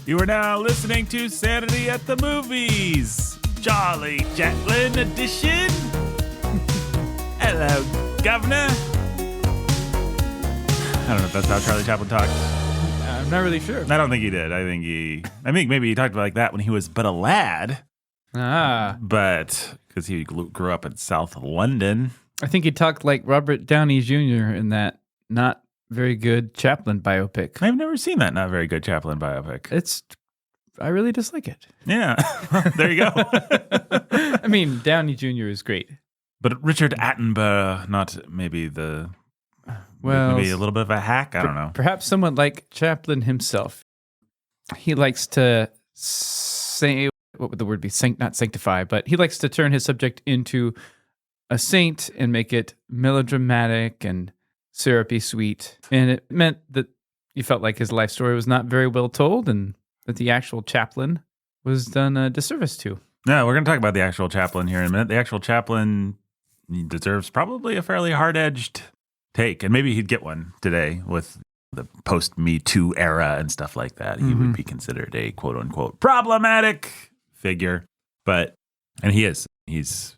You are now listening to Sanity at the Movies, Charlie Chaplin edition. Hello, Governor. I don't know if that's how Charlie Chaplin talked. I'm not really sure. I don't think he did. I think maybe he talked like that when he was but a lad. But because he grew up in South London. I think he talked like Robert Downey Jr. in that not very good Chaplin biopic. I've never seen that not very good Chaplin biopic. I really dislike it. Yeah. There you go. I mean, Downey Jr. is great. But Richard Attenborough, not maybe maybe a little bit of a hack. I don't know. Perhaps someone like Chaplin himself. He likes to say, what would the word be? Not sanctify, but he likes to turn his subject into a saint and make it melodramatic and syrupy sweet. And it meant that you felt like his life story was not very well told and that the actual Chaplin was done a disservice to. No, we're going to talk about the actual Chaplin here in a minute. The actual Chaplin deserves probably a fairly hard-edged take, and maybe he'd get one today with the post-Me Too era and stuff like that. He would be considered a quote-unquote problematic figure, and he is. He's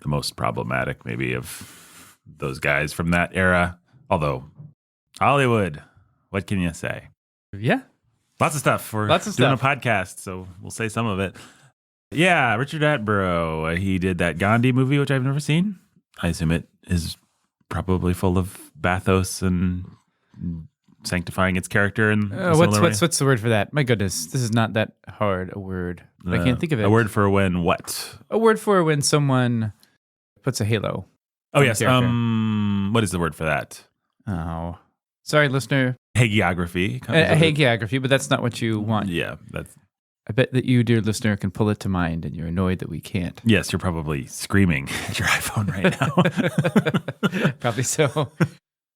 the most problematic maybe of those guys from that era. Although, Hollywood, what can you say? Yeah. Lots of stuff. We're doing a podcast, so we'll say some of it. Yeah, Richard Attenborough, he did that Gandhi movie, which I've never seen. I assume it is probably full of bathos and sanctifying its character. And what's the word for that? My goodness, this is not that hard a word. I can't think of it. A word for when what? A word for when someone puts a halo. Oh, yes. What is the word for that? Oh, sorry, listener. Hagiography. A hagiography, but that's not what you want. Yeah, that's... I bet that you, dear listener, can pull it to mind, and you're annoyed that we can't. Yes, you're probably screaming at your iPhone right now. Probably so.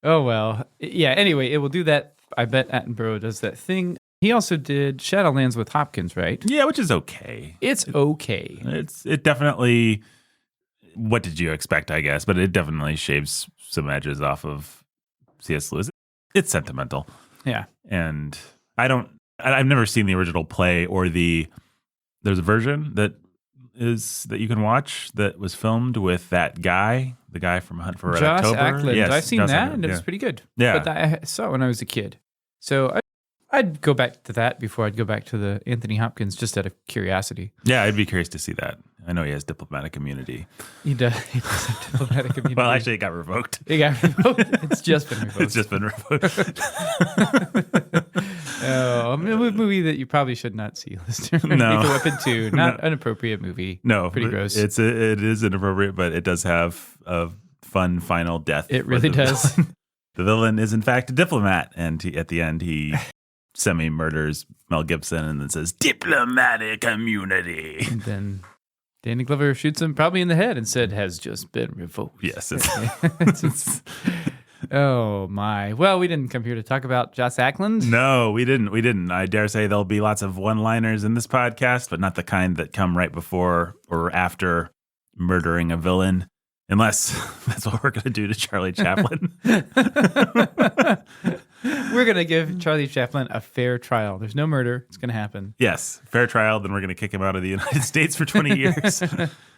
Oh, well. Yeah, anyway, it will do that. I bet Attenborough does that thing. He also did Shadowlands with Hopkins, right? Yeah, which is okay. It's okay. It definitely... What did you expect, I guess? But it definitely shaves some edges off of C.S. Lewis. It's sentimental. Yeah. And I've never seen the original play or there's a version that you can watch that was filmed with that guy, the guy from Hunt for Red October. Ackland. Yes, I've seen Joss that, Ackland, and it was pretty good. Yeah. But I saw it when I was a kid. So I'd go back to that before I'd go back to the Anthony Hopkins, just out of curiosity. Yeah, I'd be curious to see that. I know he has diplomatic immunity. He does have diplomatic immunity. Well, actually, it got revoked. It's just been revoked. It's just been revoked. A movie that you probably should not see, listener. No. Lethal Weapon 2, not an appropriate movie. No. Pretty gross. It is inappropriate, but it does have a fun final death. It really does. The villain is, in fact, a diplomat, and at the end, he semi-murders Mel Gibson and then says, diplomatic immunity. And then Danny Glover shoots him probably in the head and said, has just been revoked. Yes. Oh, my. Well, we didn't come here to talk about Joss Ackland. No, we didn't. I dare say there'll be lots of one-liners in this podcast, but not the kind that come right before or after murdering a villain. Unless that's what we're going to do to Charlie Chaplin. We're going to give Charlie Chaplin a fair trial. There's no murder. It's going to happen. Yes, fair trial. Then we're going to kick him out of the United States for 20 years,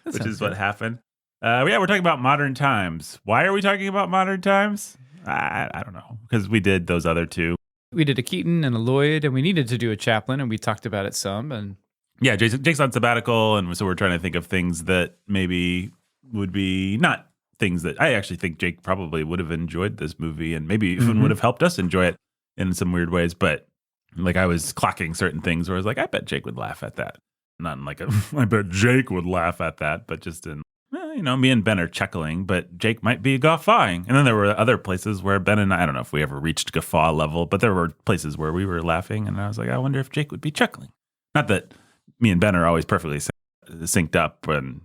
which is what happened. We're talking about modern times. Why are we talking about modern times? I don't know. Because we did those other two. We did a Keaton and a Lloyd, and we needed to do a Chaplin, and we talked about it some. And yeah, Jake's on sabbatical, and so we're trying to think of things that maybe would be not things that I actually think Jake probably would have enjoyed this movie and maybe even would have helped us enjoy it in some weird ways. But like I was clocking certain things where I was like, I bet Jake would laugh at that. Not in like I bet Jake would laugh at that, but just in, me and Ben are chuckling, but Jake might be guffawing. And then there were other places where Ben and I don't know if we ever reached guffaw level, but there were places where we were laughing. And I was like, I wonder if Jake would be chuckling. Not that me and Ben are always perfectly synced up and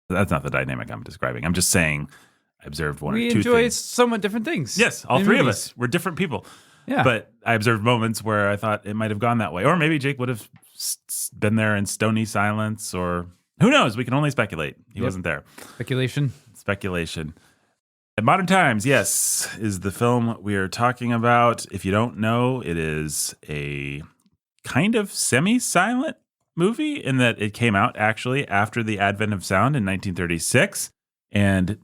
that's not the dynamic I'm describing. I'm just saying I observed one or two things. We enjoy somewhat different things. Yes, all three of us. We're different people. Yeah. But I observed moments where I thought it might have gone that way. Or maybe Jake would have been there in stony silence, or who knows? We can only speculate. He wasn't there. Speculation. At Modern Times, yes, is the film we are talking about. If you don't know, it is a kind of semi-silent movie in that it came out actually after the advent of sound in 1936. And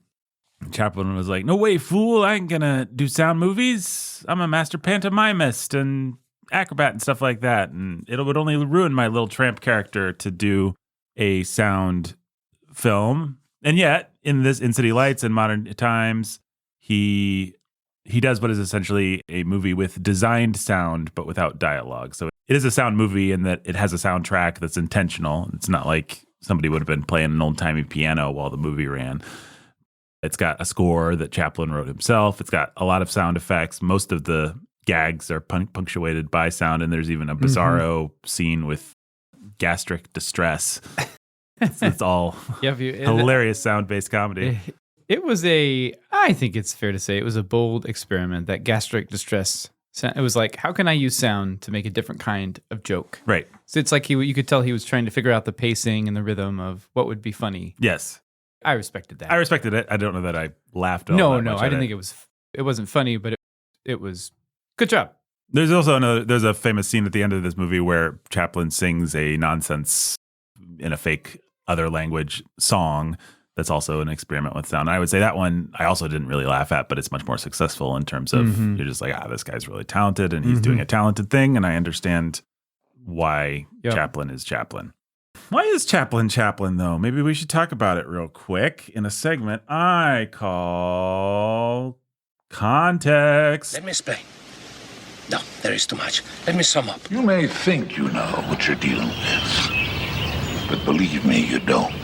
Chaplin was like, no way, fool, I ain't gonna do sound movies. I'm a master pantomimist and acrobat and stuff like that. And it would only ruin my little Tramp character to do a sound film. And yet, in City Lights and Modern Times, he does what is essentially a movie with designed sound, but without dialogue. So it is a sound movie in that it has a soundtrack that's intentional. It's not like somebody would have been playing an old-timey piano while the movie ran. It's got a score that Chaplin wrote himself. It's got a lot of sound effects. Most of the gags are punctuated by sound, and there's even a bizarro scene with gastric distress. It's all hilarious sound-based comedy. It was I think it's fair to say, it was a bold experiment, that gastric distress. It was like, how can I use sound to make a different kind of joke? Right. So it's like you could tell he was trying to figure out the pacing and the rhythm of what would be funny. Yes. I respected that. I respected it. I don't know that I laughed. No, I didn't think it wasn't funny, but it was good job. There's also there's a famous scene at the end of this movie where Chaplin sings a nonsense in a fake other language song that's also an experiment with sound. I would say that one I also didn't really laugh at, but it's much more successful in terms of you're just like, this guy's really talented and he's doing a talented thing, and I understand why Chaplin is Chaplin. Why is Chaplin Chaplin, though? Maybe we should talk about it real quick in a segment I call Context. Let me explain. No, there is too much. Let me sum up. You may think you know what you're dealing with, but believe me, you don't.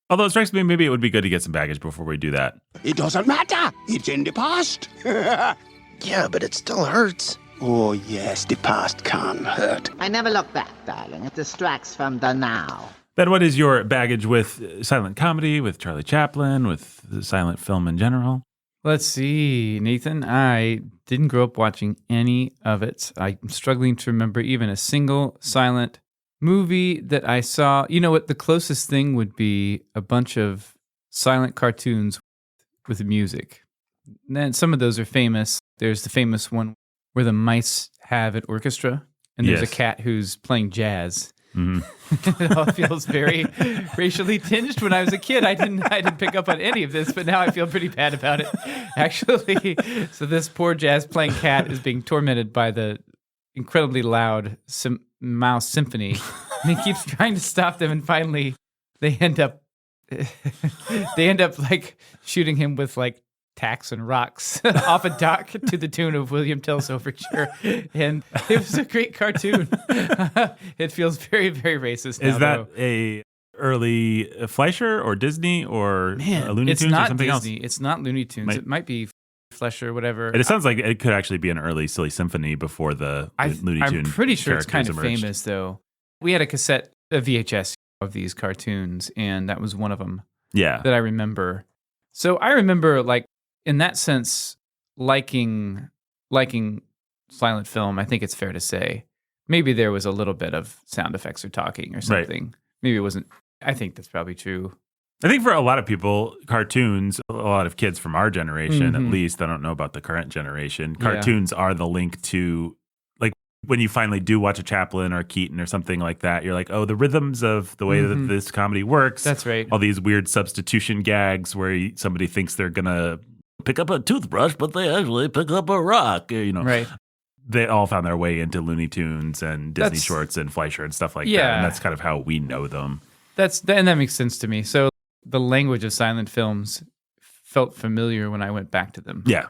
Although it strikes me maybe it would be good to get some baggage before we do that. It doesn't matter. It's in the past. Yeah, but it still hurts. Oh, yes, the past can hurt. I never look back, darling. It distracts from the now. Ben, what is your baggage with silent comedy, with Charlie Chaplin, with the silent film in general? Let's see, Nathan. I didn't grow up watching any of it. I'm struggling to remember even a single silent movie that I saw. You know what? The closest thing would be a bunch of silent cartoons with music. And then some of those are famous. There's the famous one where the mice have an orchestra, and there's a cat who's playing jazz. It all feels very racially tinged. When I was a kid, I didn't pick up on any of this, but now I feel pretty bad about it, actually. So this poor jazz playing cat is being tormented by the incredibly loud mouse symphony, and he keeps trying to stop them, and finally they end up like shooting him with like tacks and rocks off a dock to the tune of William Tell's Overture. And it was a great cartoon. It feels very, very racist now, Is that a early Fleischer or Disney or Looney Tunes or something else? It's not Looney Tunes. It might be Fleischer, whatever. It sounds like it could actually be an early Silly Symphony before the Looney Tunes. I'm pretty sure it's kind of emerged. famous, though. We had a VHS of these cartoons, and that was one of them that I remember. So I remember, like, in that sense, liking silent film. I think it's fair to say. Maybe there was a little bit of sound effects or talking or something. Right. Maybe it wasn't. I think that's probably true. I think for a lot of people, cartoons, a lot of kids from our generation, at least, I don't know about the current generation, cartoons are the link to, like, when you finally do watch a Chaplin or Keaton or something like that, you're like, oh, the rhythms of the way that this comedy works. That's right. All these weird substitution gags where somebody thinks they're going to pick up a toothbrush, but they actually pick up a rock, Right. They all found their way into Looney Tunes and Disney shorts and Fleischer and stuff like that. And that's kind of how we know them. And that makes sense to me. So the language of silent films felt familiar when I went back to them. Yeah.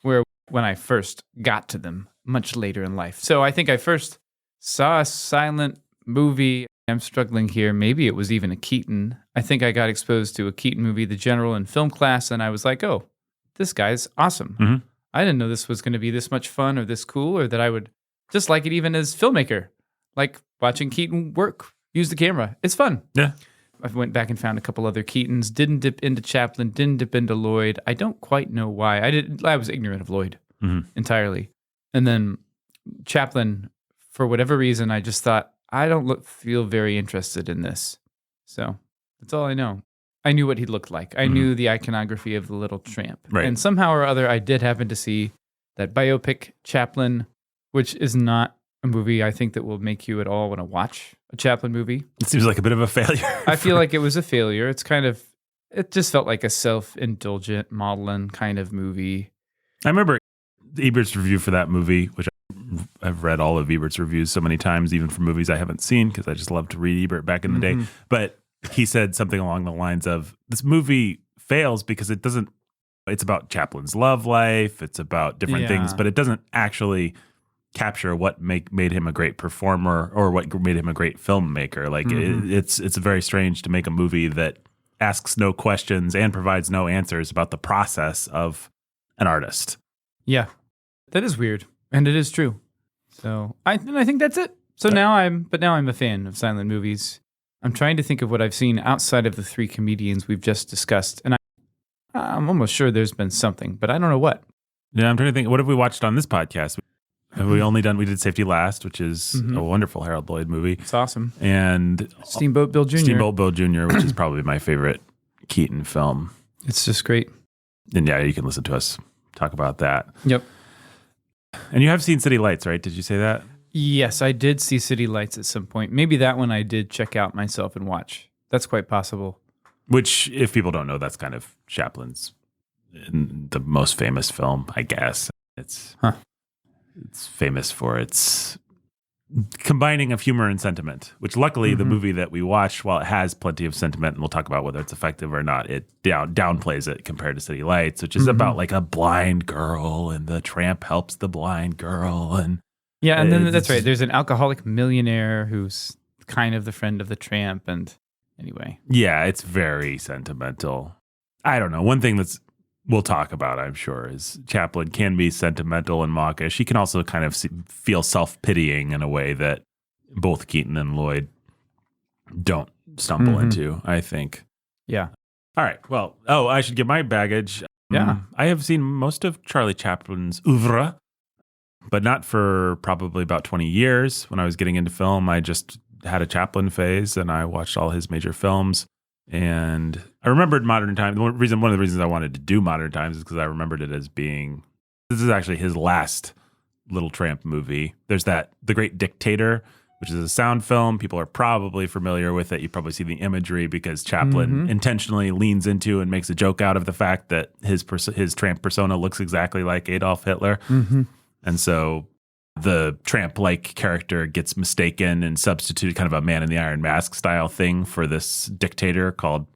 Where when I first got to them much later in life. So I think I first saw a silent movie. I'm struggling here. Maybe it was even a Keaton. I think I got exposed to a Keaton movie, The General, in film class, and I was like, oh, this guy's awesome. Mm-hmm. I didn't know this was going to be this much fun or this cool, or that I would just like it even as filmmaker. Like watching Keaton work, use the camera. It's fun. Yeah. I went back and found a couple other Keatons. Didn't dip into Chaplin. Didn't dip into Lloyd. I don't quite know why. I was ignorant of Lloyd entirely. And then Chaplin, for whatever reason, I just thought, I don't feel very interested in this. So that's all I know. I knew what he looked like. I knew the iconography of the little tramp. Right. And somehow or other, I did happen to see that biopic Chaplin, which is not a movie I think that will make you at all want to watch a Chaplin movie. It seems like a bit of a failure. I feel like it was a failure. It just felt like a self-indulgent maudlin kind of movie. I remember Ebert's review for that movie, which I've read all of Ebert's reviews so many times, even for movies I haven't seen, because I just loved to read Ebert back in the day. But he said something along the lines of, this movie fails because it's about Chaplin's love life, it's about different things, but it doesn't actually capture what made him a great performer or what made him a great filmmaker. Like it's very strange to make a movie that asks no questions and provides no answers about the process of an artist. Yeah, that is weird, and it is true. So I think that's it. So now I'm a fan of silent movies. I'm trying to think of what I've seen outside of the three comedians we've just discussed, and I'm almost sure there's been something, but I don't know what. Yeah, I'm trying to think. What have we watched on this podcast? We did Safety Last, which is a wonderful Harold Lloyd movie. It's awesome. And Steamboat Bill Jr. Steamboat Bill Jr., which is probably my favorite Keaton film. It's just great. And yeah, you can listen to us talk about that. Yep. And you have seen City Lights, right? Did you say that? Yes, I did see City Lights at some point. Maybe that one I did check out myself and watch. That's quite possible. Which, if people don't know, that's kind of Chaplin's the most famous film, I guess. It's famous for its combining of humor and sentiment, which luckily the movie that we watched, while it has plenty of sentiment, and we'll talk about whether it's effective or not, it downplays it compared to City Lights, which is about like a blind girl, and the tramp helps the blind girl. And then that's right. There's an alcoholic millionaire who's kind of the friend of the tramp. And anyway. Yeah, it's very sentimental. I don't know. One thing we'll talk about, I'm sure, is Chaplin can be sentimental and mawkish. He can also kind of feel self-pitying in a way that both Keaton and Lloyd don't stumble into, I think. Yeah. All right. Well, I should give my baggage. Yeah. I have seen most of Charlie Chaplin's oeuvre, but not for probably about 20 years. When I was getting into film, I just had a Chaplin phase, and I watched all his major films. And I remembered Modern Times. One of the reasons I wanted to do Modern Times is because I remembered it as being, this is actually his last Little Tramp movie. There's The Great Dictator, which is a sound film. People are probably familiar with it. You probably see the imagery because Chaplin intentionally leans into and makes a joke out of the fact that his tramp persona looks exactly like Adolf Hitler. And so the tramp-like character gets mistaken and substituted, kind of a Man in the Iron Mask style thing, for this dictator called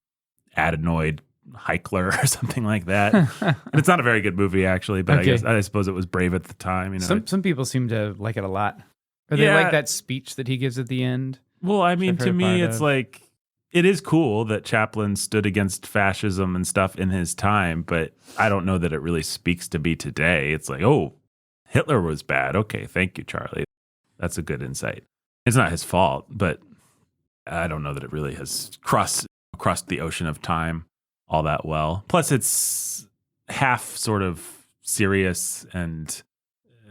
Adenoid Heikler or something like that. And it's not a very good movie, actually, but I suppose it was brave at the time. You know, some people seem to like it a lot. Or they like that speech that he gives at the end. Well, I mean, to me, it's like, it is cool that Chaplin stood against fascism and stuff in his time, but I don't know that it really speaks to me today. It's like, oh, Hitler was bad. Okay, thank you, Charlie. That's a good insight. It's not his fault, but I don't know that it really has crossed the ocean of time all that well. Plus, it's half sort of serious, and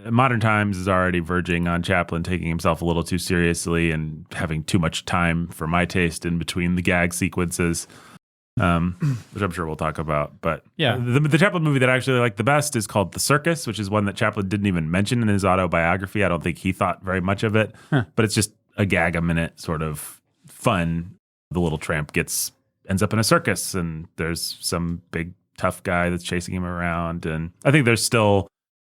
Modern Times is already verging on Chaplin taking himself a little too seriously and having too much time for my taste in between the gag sequences. Which I'm sure we'll talk about. But yeah, the Chaplin movie that I actually like the best is called The Circus, which is one that Chaplin didn't even mention in his autobiography. I don't think he thought very much of it, but it's just a gag-a-minute sort of fun. The little tramp ends up in a circus, and there's some big tough guy that's chasing him around. And I think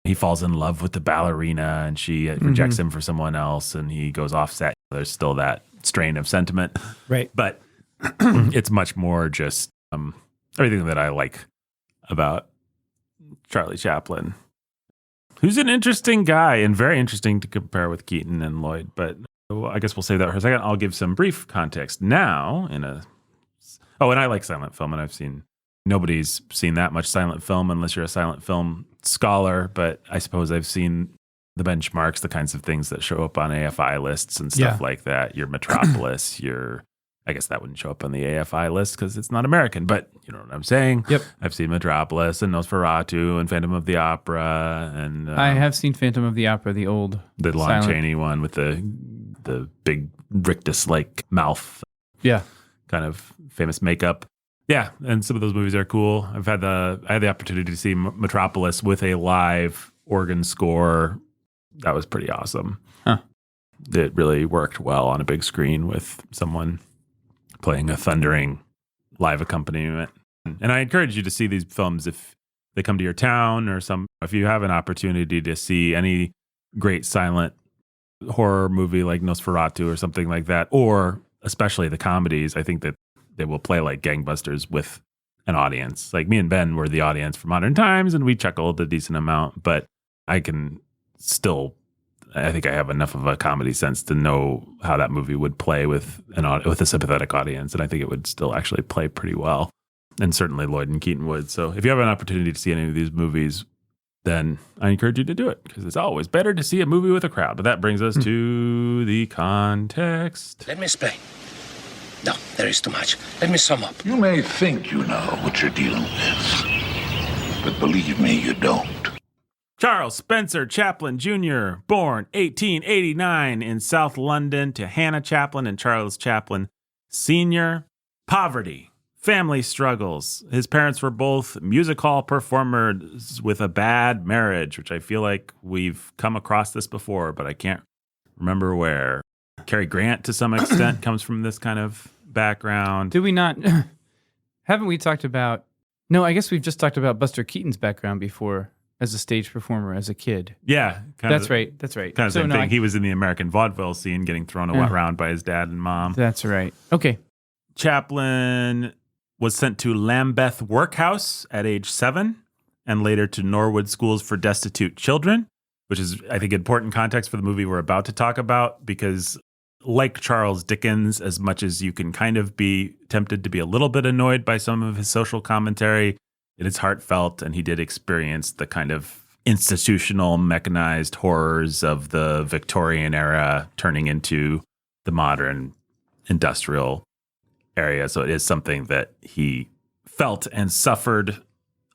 he falls in love with the ballerina, and she rejects him for someone else, and he goes offset. There's still that strain of sentiment. Right. But it's much more just everything that I like about Charlie Chaplin, who's an interesting guy and very interesting to compare with Keaton and Lloyd. But I guess we'll save that for a second. I'll give some brief context now. And I like silent film, and nobody's seen that much silent film unless you're a silent film scholar. But I suppose I've seen the benchmarks, the kinds of things that show up on AFI lists and stuff like that. Your Metropolis, I guess that wouldn't show up on the AFI list because it's not American, but you know what I'm saying? Yep. I've seen Metropolis and Nosferatu and Phantom of the Opera. And I have seen Phantom of the Opera, the old the Lon Chaney one with the big rictus-like mouth. Yeah. Kind of famous makeup. Yeah, and some of those movies are cool. I had the opportunity to see Metropolis with a live organ score. That was pretty awesome. Huh. it really worked well on a big screen with someone playing a thundering live accompaniment. And I encourage you to see these films if they come to your town or if you have an opportunity to see any great silent horror movie like Nosferatu or something like that, or especially the comedies. I think that they will play like gangbusters with an audience. Like me and Ben were the audience for Modern Times, and we chuckled a decent amount, but I think I have enough of a comedy sense to know how that movie would play with a sympathetic audience, and I think it would still actually play pretty well. And certainly Lloyd and Keaton would. So if you have an opportunity to see any of these movies, then I encourage you to do it, because it's always better to see a movie with a crowd. But that brings us to the context. Let me explain. No, there is too much. Let me sum up. You may think you know what you're dealing with, but believe me, you don't. Charles Spencer Chaplin Jr., born 1889 in South London to Hannah Chaplin and Charles Chaplin Sr. Poverty, family struggles. His parents were both music hall performers with a bad marriage, which I feel like we've come across this before, but I can't remember where. Cary Grant, to some extent, comes from this kind of background. Did we not? Haven't we talked about? No, I guess we've just talked about Buster Keaton's background before as a stage performer as a kid. Yeah. That's right. Kind of same thing. He was in the American vaudeville scene getting thrown around by his dad and mom. That's right. Okay. Chaplin was sent to Lambeth Workhouse at age 7 and later to Norwood Schools for Destitute Children, which is, I think, important context for the movie we're about to talk about, because like Charles Dickens, as much as you can kind of be tempted to be a little bit annoyed by some of his social commentary, it is heartfelt, and he did experience the kind of institutional, mechanized horrors of the Victorian era turning into the modern industrial area. So it is something that he felt and suffered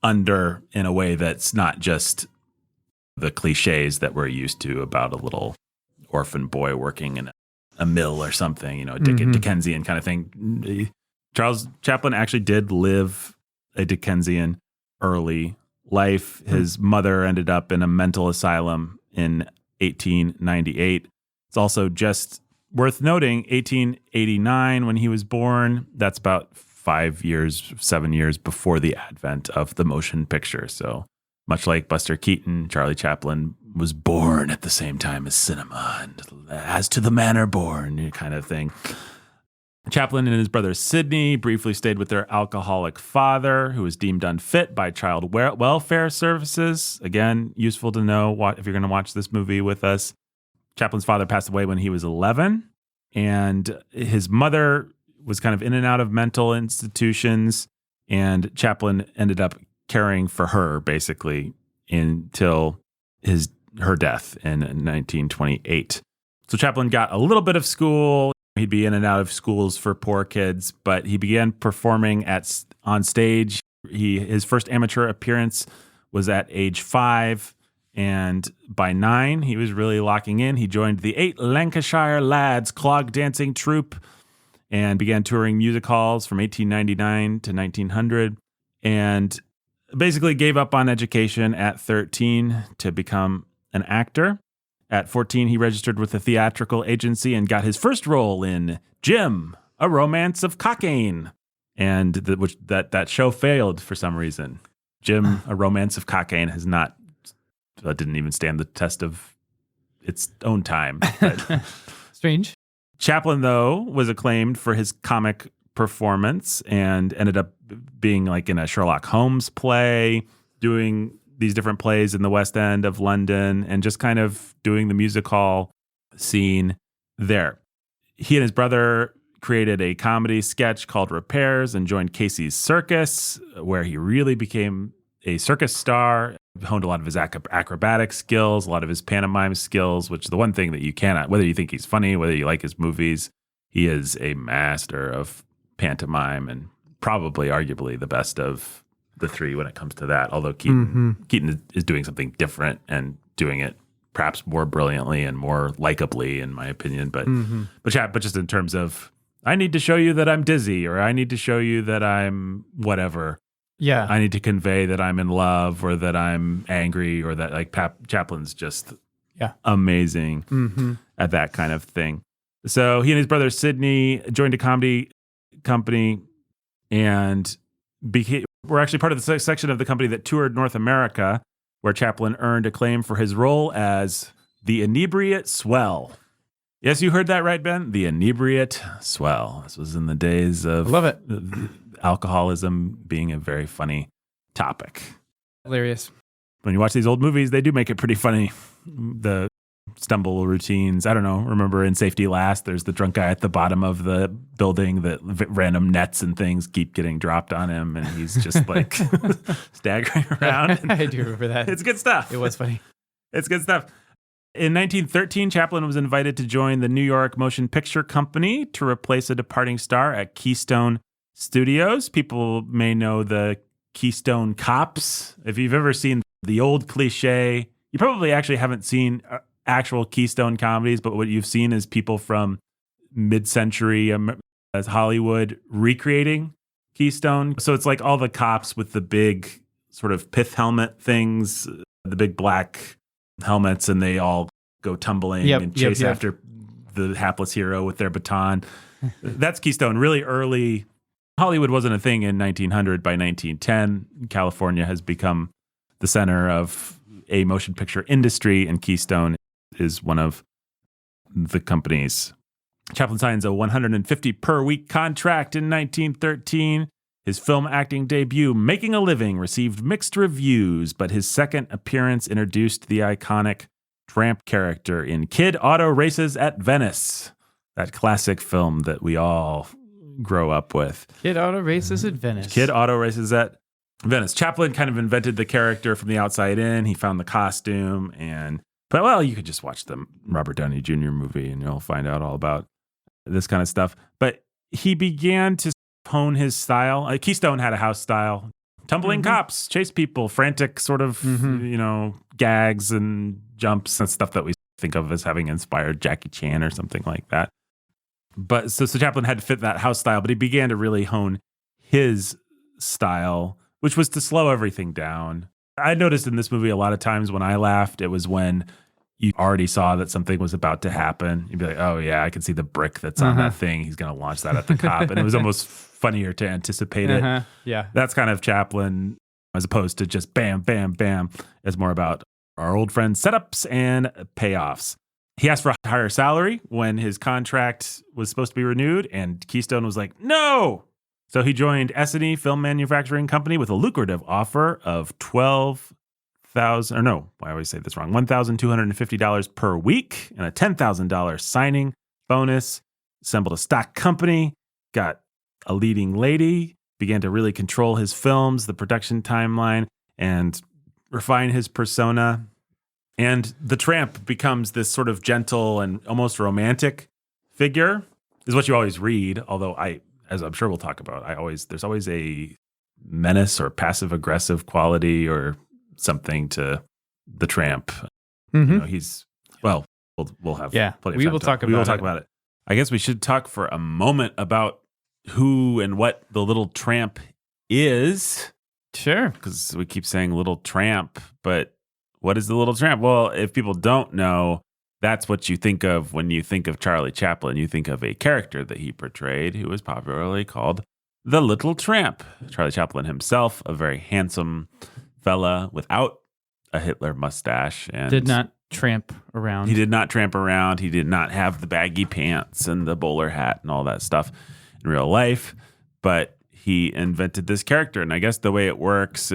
under in a way that's not just the cliches that we're used to about a little orphan boy working in a mill or something, Dickensian kind of thing. Charles Chaplin actually did live a Dickensian early life. His mother ended up in a mental asylum in 1898. It's also just worth noting, 1889, when he was born, that's about 7 years before the advent of the motion picture. So much like Buster Keaton, Charlie Chaplin was born at the same time as cinema, and as to the manner born kind of thing. Chaplin and his brother Sidney briefly stayed with their alcoholic father, who was deemed unfit by child welfare services. Again, useful to know if you're going to watch this movie with us. Chaplin's father passed away when he was 11, and his mother was kind of in and out of mental institutions, and Chaplin ended up caring for her basically until her death in 1928. So Chaplin got a little bit of school. He'd be in and out of schools for poor kids, but he began performing on stage. His first amateur appearance was at age 5, and by 9, he was really locking in. He joined the 8 Lancashire Lads clog dancing troupe and began touring music halls from 1899 to 1900, and basically gave up on education at 13 to become an actor. At 14, he registered with a theatrical agency and got his first role in Jim, A Romance of Cockaigne. And that show failed for some reason. Jim, A Romance of Cockaigne didn't even stand the test of its own time. Strange. Chaplin, though, was acclaimed for his comic performance and ended up being like in a Sherlock Holmes play, doing these different plays in the West End of London, and just kind of doing the music hall scene there. He and his brother created a comedy sketch called Repairs and joined Casey's Circus, where he really became a circus star, honed a lot of his acrobatic skills, a lot of his pantomime skills, which is the one thing that you cannot, whether you think he's funny, whether you like his movies, he is a master of pantomime and probably arguably the best of the three when it comes to that. Although Keaton is doing something different and doing it perhaps more brilliantly and more likably, in my opinion. But just in terms of, I need to show you that I'm dizzy, or I need to show you that I'm whatever. Yeah, I need to convey that I'm in love or that I'm angry or that like Chaplin's just amazing at that kind of thing. So he and his brother Sidney joined a comedy company and were actually part of the section of the company that toured North America, where Chaplin earned acclaim for his role as the inebriate swell. Yes, you heard that right, Ben? The inebriate swell. This was in the days of Love it. Alcoholism being a very funny topic. Hilarious. When you watch these old movies, they do make it pretty funny. The stumble routines. I don't know. Remember in Safety Last, there's the drunk guy at the bottom of the building that random nets and things keep getting dropped on him, and he's just like staggering around. I do remember that. It's good stuff. It was funny. It's good stuff. In 1913, Chaplin was invited to join the New York Motion Picture Company to replace a departing star at Keystone Studios. People may know the Keystone Cops. If you've ever seen the old cliche, you probably actually haven't seen actual Keystone comedies, but what you've seen is people from mid-century Hollywood recreating Keystone. So it's like all the cops with the big sort of pith helmet things, the big black helmets, and they all go tumbling and chase after the hapless hero with their baton. That's Keystone. Really early. Hollywood wasn't a thing in 1900. By 1910, California has become the center of a motion picture industry, and Keystone is one of the companies. Chaplin signs a $150 per week contract in 1913. His film acting debut, Making a Living, received mixed reviews, but his second appearance introduced the iconic Tramp character in Kid Auto Races at Venice, that classic film that we all grow up with. Kid Auto Races at Venice. Kid Auto Races at Venice. Chaplin kind of invented the character from the outside in. He found the costume, but well, you could just watch the Robert Downey Jr. movie and you'll find out all about this kind of stuff. But he began to hone his style. Keystone had a house style. Tumbling cops, chase people, frantic sort of, gags and jumps and stuff that we think of as having inspired Jackie Chan or something like that. But so Chaplin had to fit that house style, but he began to really hone his style, which was to slow everything down. I noticed in this movie a lot of times when I laughed, it was when you already saw that something was about to happen. You'd be like, oh yeah, I can see the brick that's on that thing. He's going to launch that at the cop. And it was almost funnier to anticipate it. Yeah. That's kind of Chaplin, as opposed to just bam, bam, bam. It's more about our old friends' setups and payoffs. He asked for a higher salary when his contract was supposed to be renewed, and Keystone was like, no. So he joined Sanity Film Manufacturing Company with a lucrative offer of $1,250 per week and a $10,000 signing bonus. Assembled a stock company, got a leading lady, began to really control his films, the production timeline, and refine his persona. And the Tramp becomes this sort of gentle and almost romantic figure, is what you always read. Although as I'm sure we'll talk about, there's always a menace or passive aggressive quality or something to the Tramp. We'll have plenty of time we will talk about it. I guess we should talk for a moment about who and what the Little Tramp is. Sure. Because we keep saying Little Tramp, but what is the Little Tramp? Well, if people don't know, that's what you think of when you think of Charlie Chaplin. You think of a character that he portrayed who was popularly called the Little Tramp. Charlie Chaplin himself, a very handsome fella without a Hitler mustache. And did not tramp around. He did not tramp around. He did not have the baggy pants and the bowler hat and all that stuff in real life. But he invented this character. And I guess the way it worked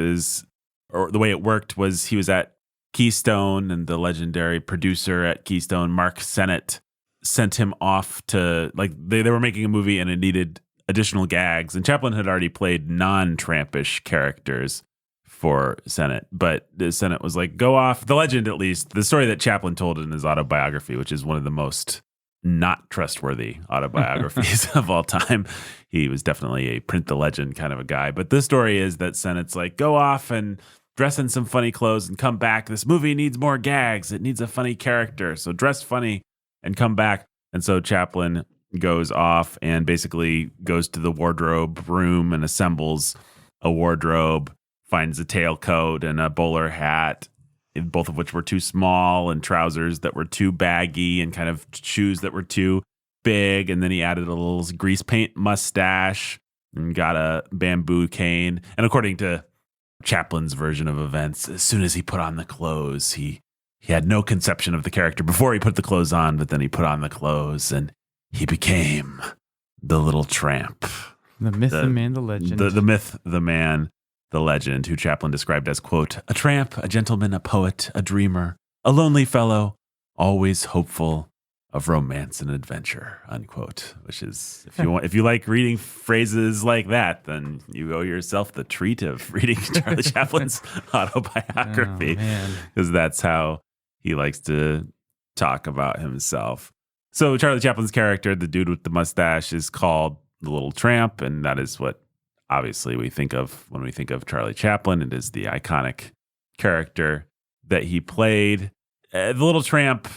was he was at Keystone, and the legendary producer at Keystone, Mark Sennett, sent him off to, they were making a movie and it needed additional gags. And Chaplin had already played non-trampish characters for Sennett, but Sennett was like, go off. The legend, at least, the story that Chaplin told in his autobiography, which is one of the most not trustworthy autobiographies of all time. He was definitely a print the legend kind of a guy. But this story is that Sennett's like, go off and dress in some funny clothes and come back. This movie needs more gags. It needs a funny character. So dress funny and come back. And so Chaplin goes off and basically goes to the wardrobe room and assembles a wardrobe, finds a tailcoat and a bowler hat, both of which were too small, and trousers that were too baggy, and kind of shoes that were too big. And then he added a little grease paint mustache and got a bamboo cane. And according to Chaplin's version of events, as soon as he put on the clothes, he had no conception of the character before he put the clothes on, but then he put on the clothes and he became the little tramp. The myth, the man, the legend. The myth, the man, the legend, who Chaplin described as, quote, a tramp, a gentleman, a poet, a dreamer, a lonely fellow, always hopeful of romance and adventure, unquote. Which is, if you like reading phrases like that, then you owe yourself the treat of reading Charlie Chaplin's autobiography, because that's how he likes to talk about himself. So Charlie Chaplin's character, the dude with the mustache, is called the Little Tramp, and that is what obviously we think of when we think of Charlie Chaplin. It is the iconic character that he played. The Little Tramp,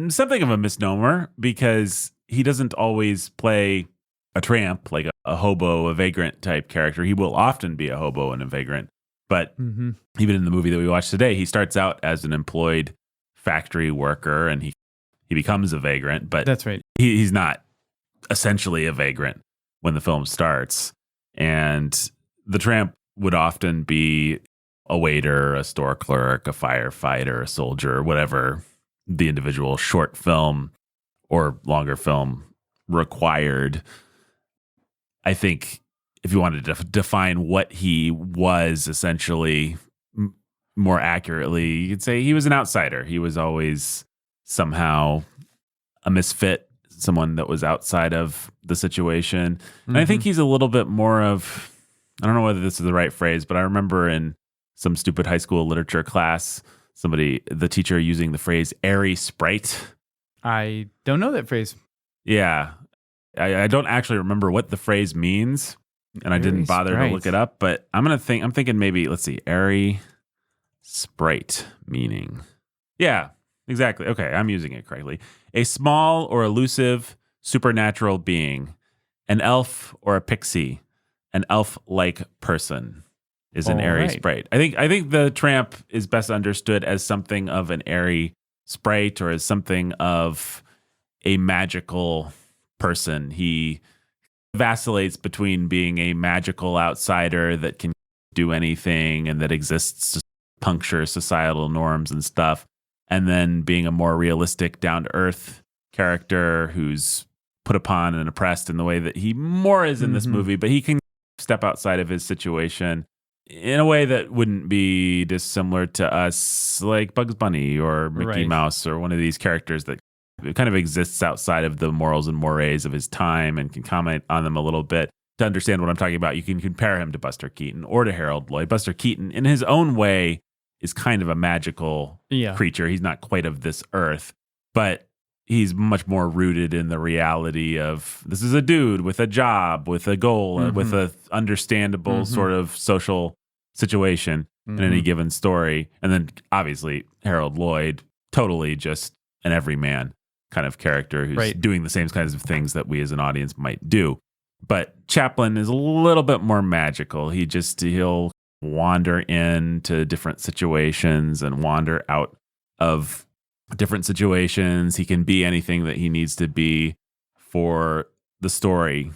something of a misnomer, because he doesn't always play a tramp, like a hobo, a vagrant type character. He will often be a hobo and a vagrant. But even in the movie that we watched today, he starts out as an employed factory worker, and he becomes a vagrant. But that's right. He's not essentially a vagrant when the film starts. And the tramp would often be a waiter, a store clerk, a firefighter, a soldier, whatever the individual short film or longer film required. I think if you wanted to define what he was essentially more accurately, you could say he was an outsider. He was always somehow a misfit, someone that was outside of the situation. And I think he's a little bit more of, I don't know whether this is the right phrase, but I remember in some stupid high school literature class, the teacher using the phrase airy sprite. I don't know that phrase. Yeah. I don't actually remember what the phrase means, and I didn't bother to look it up, but I'm thinking maybe, let's see, airy sprite meaning. Yeah, exactly. Okay, I'm using it correctly. A small or elusive supernatural being, an elf or a pixie, an elf-like person is an airy sprite. I think the tramp is best understood as something of an airy sprite, or as something of a magical person. He vacillates between being a magical outsider that can do anything and that exists to puncture societal norms and stuff, and then being a more realistic, down-to-earth character who's put upon and oppressed in the way that he more is in this movie, but he can step outside of his situation in a way that wouldn't be dissimilar to us, like Bugs Bunny or Mickey Mouse, or one of these characters that kind of exists outside of the morals and mores of his time and can comment on them a little bit. To understand what I'm talking about, you can compare him to Buster Keaton or to Harold Lloyd. Buster Keaton, in his own way, is kind of a magical creature. He's not quite of this earth, but he's much more rooted in the reality of, this is a dude with a job, with a goal, with a understandable sort of social situation in any given story. And then obviously Harold Lloyd, totally just an everyman kind of character who's doing the same kinds of things that we as an audience might do. But Chaplin is a little bit more magical. He'll wander into different situations and wander out of different situations. He can be anything that he needs to be for the story.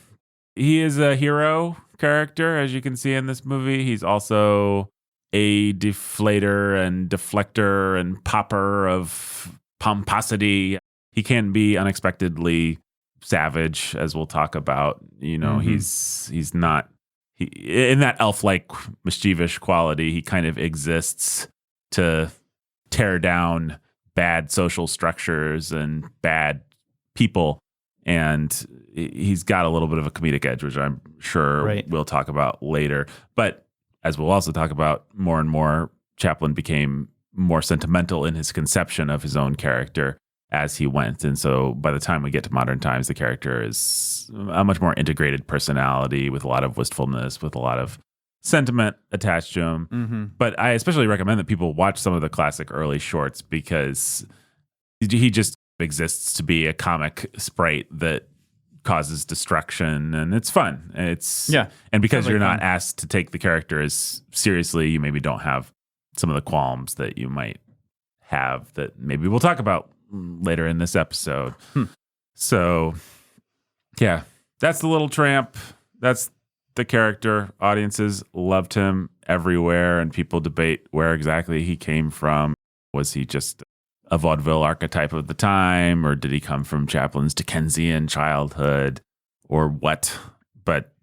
He is a hero character, as you can see in this movie. He's also a deflator and deflector and popper of pomposity. He can be unexpectedly savage, as we'll talk about. You know, he's not in that elf-like mischievous quality. He kind of exists to tear down bad social structures and bad people, and he's got a little bit of a comedic edge, which I'm sure we'll talk about later. But as we'll also talk about more and more, Chaplin became more sentimental in his conception of his own character as he went. And so by the time we get to modern times, the character is a much more integrated personality with a lot of wistfulness, with a lot of sentiment attached to him. But I especially recommend that people watch some of the classic early shorts, because he just exists to be a comic sprite that causes destruction, and it's fun. And because you're not asked to take the character as seriously, you maybe don't have some of the qualms that you might have that maybe we'll talk about later in this episode. So, yeah, that's the little tramp. That's the character. Audiences loved him everywhere, and people debate where exactly he came from. Was he just a vaudeville archetype of the time, or did he come from Chaplin's Dickensian childhood, or what? But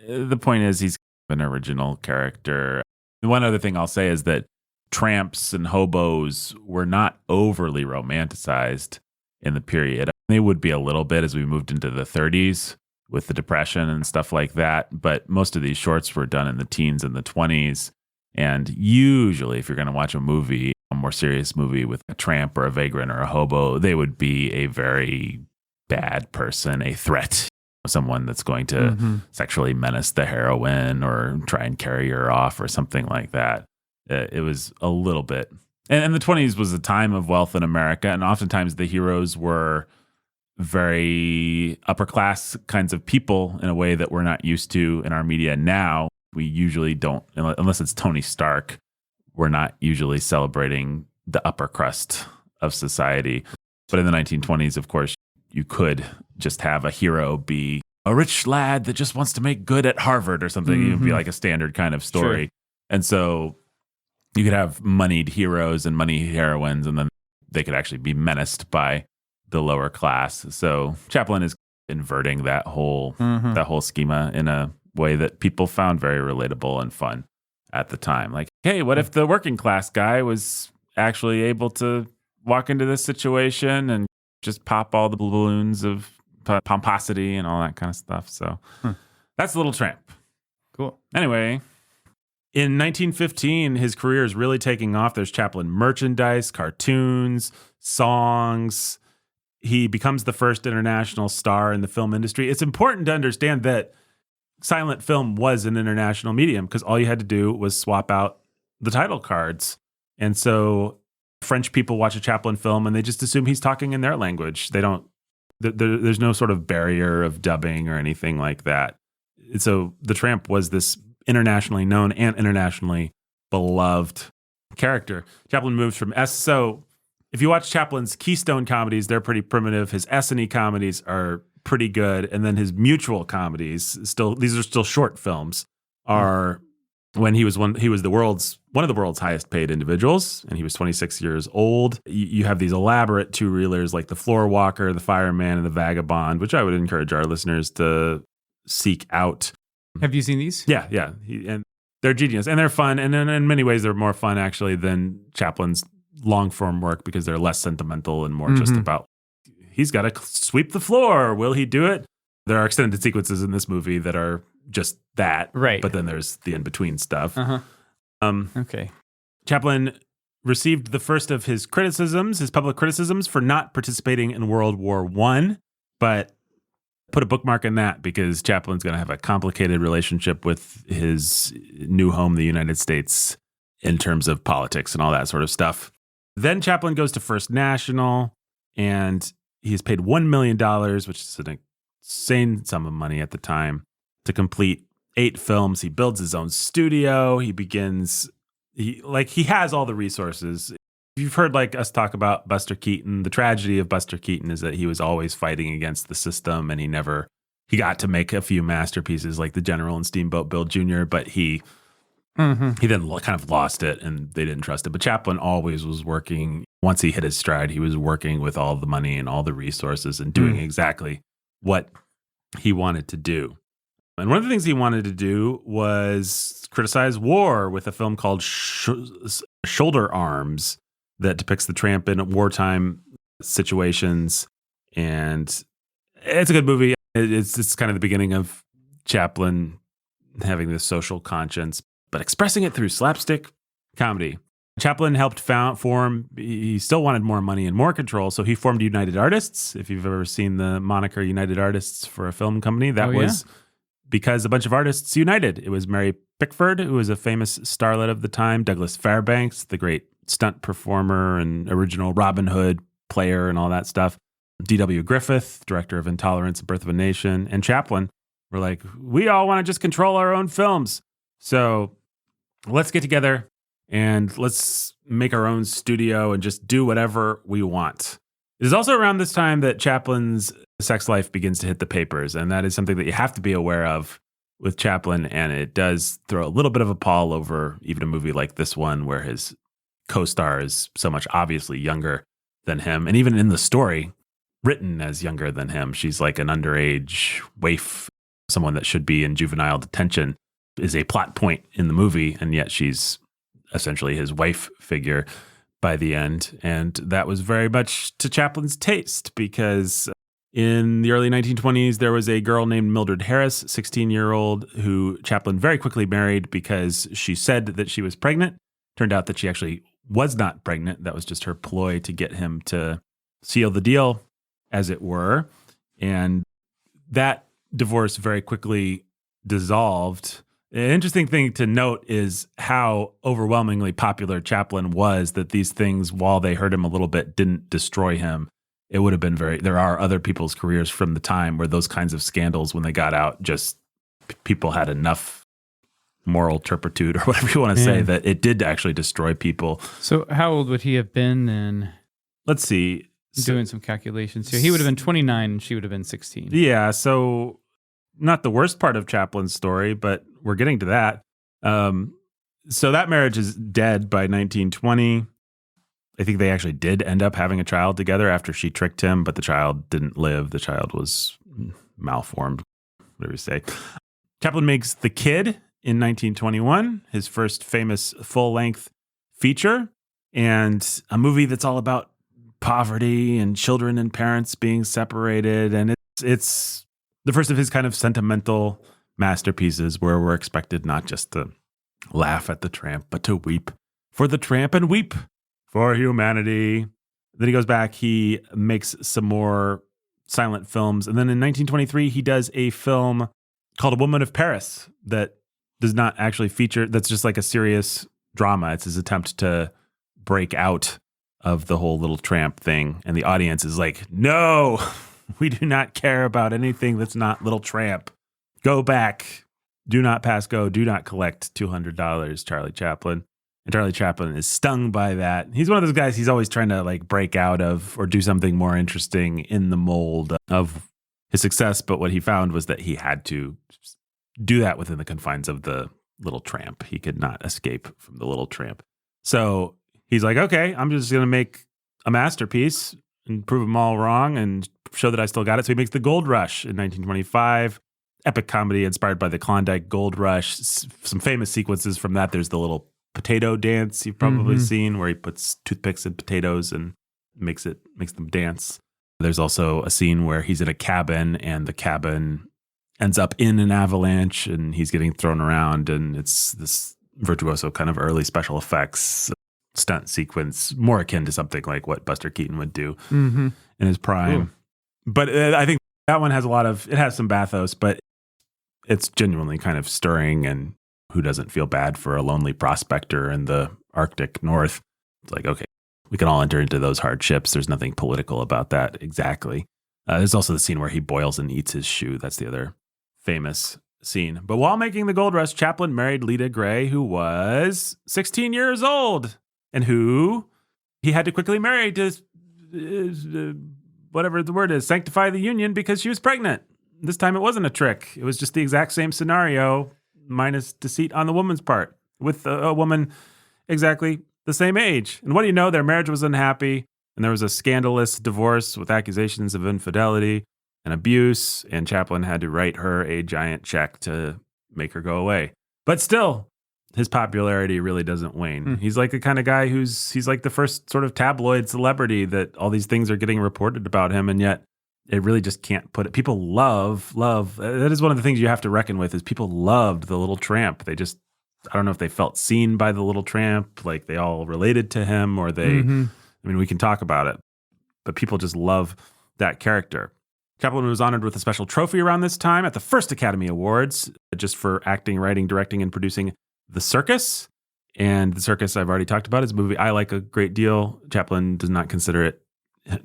the point is, he's an original character. One other thing I'll say is that tramps and hobos were not overly romanticized in the period. They would be a little bit as we moved into the 30s with the Depression and stuff like that. But most of these shorts were done in the teens and the 20s. And usually, if you're going to watch a movie, a more serious movie with a tramp or a vagrant or a hobo, they would be a very bad person, a threat, someone that's going to sexually menace the heroine or try and carry her off or something like that. It was a little bit. And the 20s was a time of wealth in America. And oftentimes the heroes were very upper class kinds of people in a way that we're not used to in our media now. We usually don't, unless it's Tony Stark, we're not usually celebrating the upper crust of society. But in the 1920s, of course, you could just have a hero be a rich lad that just wants to make good at Harvard or something. It would be like a standard kind of story. Sure. And so you could have moneyed heroes and money heroines, and then they could actually be menaced by the lower class. So Chaplin is inverting that whole schema in a way that people found very relatable and fun at the time. Like, hey, what if the working class guy was actually able to walk into this situation and just pop all the balloons of pomposity and all that kind of stuff? So that's Little Tramp. Cool. Anyway, in 1915, his career is really taking off. There's Chaplin merchandise, cartoons, songs. He becomes the first international star in the film industry. It's important to understand that silent film was an international medium because all you had to do was swap out the title cards. And so French people watch a Chaplin film and they just assume he's talking in their language. They don't, there's no sort of barrier of dubbing or anything like that. So the Tramp was this internationally known and internationally beloved character. Chaplin moves from so if you watch Chaplin's Keystone comedies, they're pretty primitive. His S&E comedies are pretty good. And then his mutual comedies, these are still short films, are when he was one of the world's highest paid individuals, and he was 26 years old. You have these elaborate two-reelers like The Floor Walker, The Fireman, and The Vagabond, which I would encourage our listeners to seek out. Have you seen these? Yeah. And they're genius, and they're fun, and in many ways they're more fun actually than Chaplin's long-form work because they're less sentimental and more just about he's got to sweep the floor. Will he do it? There are extended sequences in this movie that are just that. Right. But then there's the in-between stuff. Okay. Chaplin received the first of his public criticisms for not participating in World War I, but put a bookmark in that because Chaplin's going to have a complicated relationship with his new home, the United States, in terms of politics and all that sort of stuff. Then Chaplin goes to First National, and he's paid $1 million, which is an insane sum of money at the time, to complete 8 films. He builds his own studio. He has all the resources. You've heard us talk about Buster Keaton. The tragedy of Buster Keaton is that he was always fighting against the system, and he got to make a few masterpieces like The General and Steamboat Bill Jr., but he then kind of lost it and they didn't trust it. But Chaplin always was working. Once he hit his stride, he was working with all the money and all the resources and doing exactly what he wanted to do. And one of the things he wanted to do was criticize war with a film called Shoulder Arms that depicts the tramp in wartime situations. And it's a good movie. It's kind of the beginning of Chaplin having this social conscience, but expressing it through slapstick comedy. Chaplin helped he still wanted more money and more control, so he formed United Artists. If you've ever seen the moniker United Artists for a film company, that was because a bunch of artists united. It was Mary Pickford, who was a famous starlet of the time, Douglas Fairbanks, the great stunt performer and original Robin Hood player and all that stuff, D.W. Griffith, director of Intolerance and Birth of a Nation, and Chaplin were like, we all want to just control our own films. So let's get together and let's make our own studio and just do whatever we want. It is also around this time that Chaplin's sex life begins to hit the papers, and that is something that you have to be aware of with Chaplin, and it does throw a little bit of a pall over even a movie like this one where his co-star is so much obviously younger than him, and even in the story, written as younger than him. She's like an underage waif, someone that should be in juvenile detention, is a plot point in the movie, and yet she's essentially his wife figure by the end. And that was very much to Chaplin's taste, because in the early 1920s, there was a girl named Mildred Harris, 16-year-old, who Chaplin very quickly married because she said that she was pregnant. Turned out that she actually was not pregnant. That was just her ploy to get him to seal the deal, as it were. And that divorce very quickly dissolved. An interesting thing to note is how overwhelmingly popular Chaplin was, that these things, while they hurt him a little bit, didn't destroy him. It would have been there are other people's careers from the time where those kinds of scandals, when they got out, just people had enough moral turpitude or whatever you want to say that it did actually destroy people. So how old would he have been then? Let's see. Doing some calculations here. He would have been 29 and she would have been 16. Yeah, so not the worst part of Chaplin's story, but we're getting to that. So that marriage is dead by 1920. I think they actually did end up having a child together after she tricked him, but the child didn't live. The child was malformed, whatever you say. Chaplin makes The Kid in 1921, his first famous full-length feature, and a movie that's all about poverty and children and parents being separated. And it's the first of his kind of sentimental masterpieces where we're expected not just to laugh at the tramp, but to weep for the tramp and weep for humanity. Then he goes back, he makes some more silent films. And then in 1923, he does a film called A Woman of Paris that does not actually feature, that's just like a serious drama. It's his attempt to break out of the whole little tramp thing. And the audience is like, no, we do not care about anything that's not Little Tramp. Go back. Do not pass go. Do not collect $200, Charlie Chaplin. And Charlie Chaplin is stung by that. He's one of those guys, he's always trying to like break out of or do something more interesting in the mold of his success. But what he found was that he had to do that within the confines of the Little Tramp. He could not escape from the Little Tramp. So he's like, okay, I'm just going to make a masterpiece and prove them all wrong and show that I still got it. So he makes The Gold Rush in 1925. Epic comedy inspired by the Klondike Gold Rush. Some famous sequences from that. There's the little potato dance you've probably seen where he puts toothpicks in potatoes and makes them dance. There's also a scene where he's in a cabin and the cabin ends up in an avalanche and he's getting thrown around, and it's this virtuoso kind of early special effects stunt sequence, more akin to something like what Buster Keaton would do in his prime. Ooh. But I think that one has it has some bathos, but it's genuinely kind of stirring, and who doesn't feel bad for a lonely prospector in the Arctic North? It's like, okay, we can all enter into those hardships. There's nothing political about that exactly. There's also the scene where he boils and eats his shoe. That's the other famous scene. But while making The Gold Rush, Chaplin married Lita Gray, who was 16 years old, and who he had to quickly marry to, whatever the word is, sanctify the union because she was pregnant. This time it wasn't a trick. It was just the exact same scenario, minus deceit on the woman's part, with a woman exactly the same age. And what do you know? Their marriage was unhappy, and there was a scandalous divorce with accusations of infidelity and abuse, and Chaplin had to write her a giant check to make her go away. But still, his popularity really doesn't wane. He's like the kind of guy he's like the first sort of tabloid celebrity that all these things are getting reported about him, and yet it really just can't put it. People love. That is one of the things you have to reckon with, is people loved the Little Tramp. They just, I don't know if they felt seen by the Little Tramp, like they all related to him, or they, I mean, we can talk about it, but people just love that character. Chaplin was honored with a special trophy around this time at the first Academy Awards, just for acting, writing, directing, and producing The Circus. And The Circus, I've already talked about, is a movie I like a great deal. Chaplin does not consider it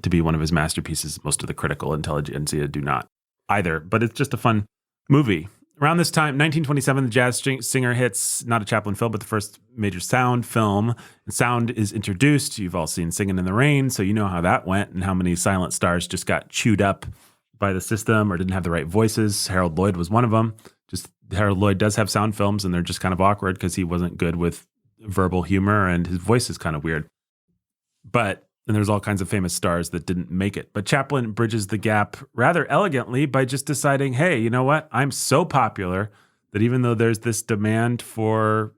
to be one of his masterpieces. Most of the critical intelligentsia do not either, but it's just a fun movie. Around this time, 1927, the jazz singer hits not a Chaplin film, but the first major sound film. And sound is introduced. You've all seen Singin' in the Rain, so you know how that went and how many silent stars just got chewed up by the system or didn't have the right voices. Harold Lloyd was one of them. Just Harold Lloyd does have sound films, and they're just kind of awkward because he wasn't good with verbal humor, and his voice is kind of weird. And there's all kinds of famous stars that didn't make it. But Chaplin bridges the gap rather elegantly by just deciding, hey, you know what? I'm so popular that even though there's this demand for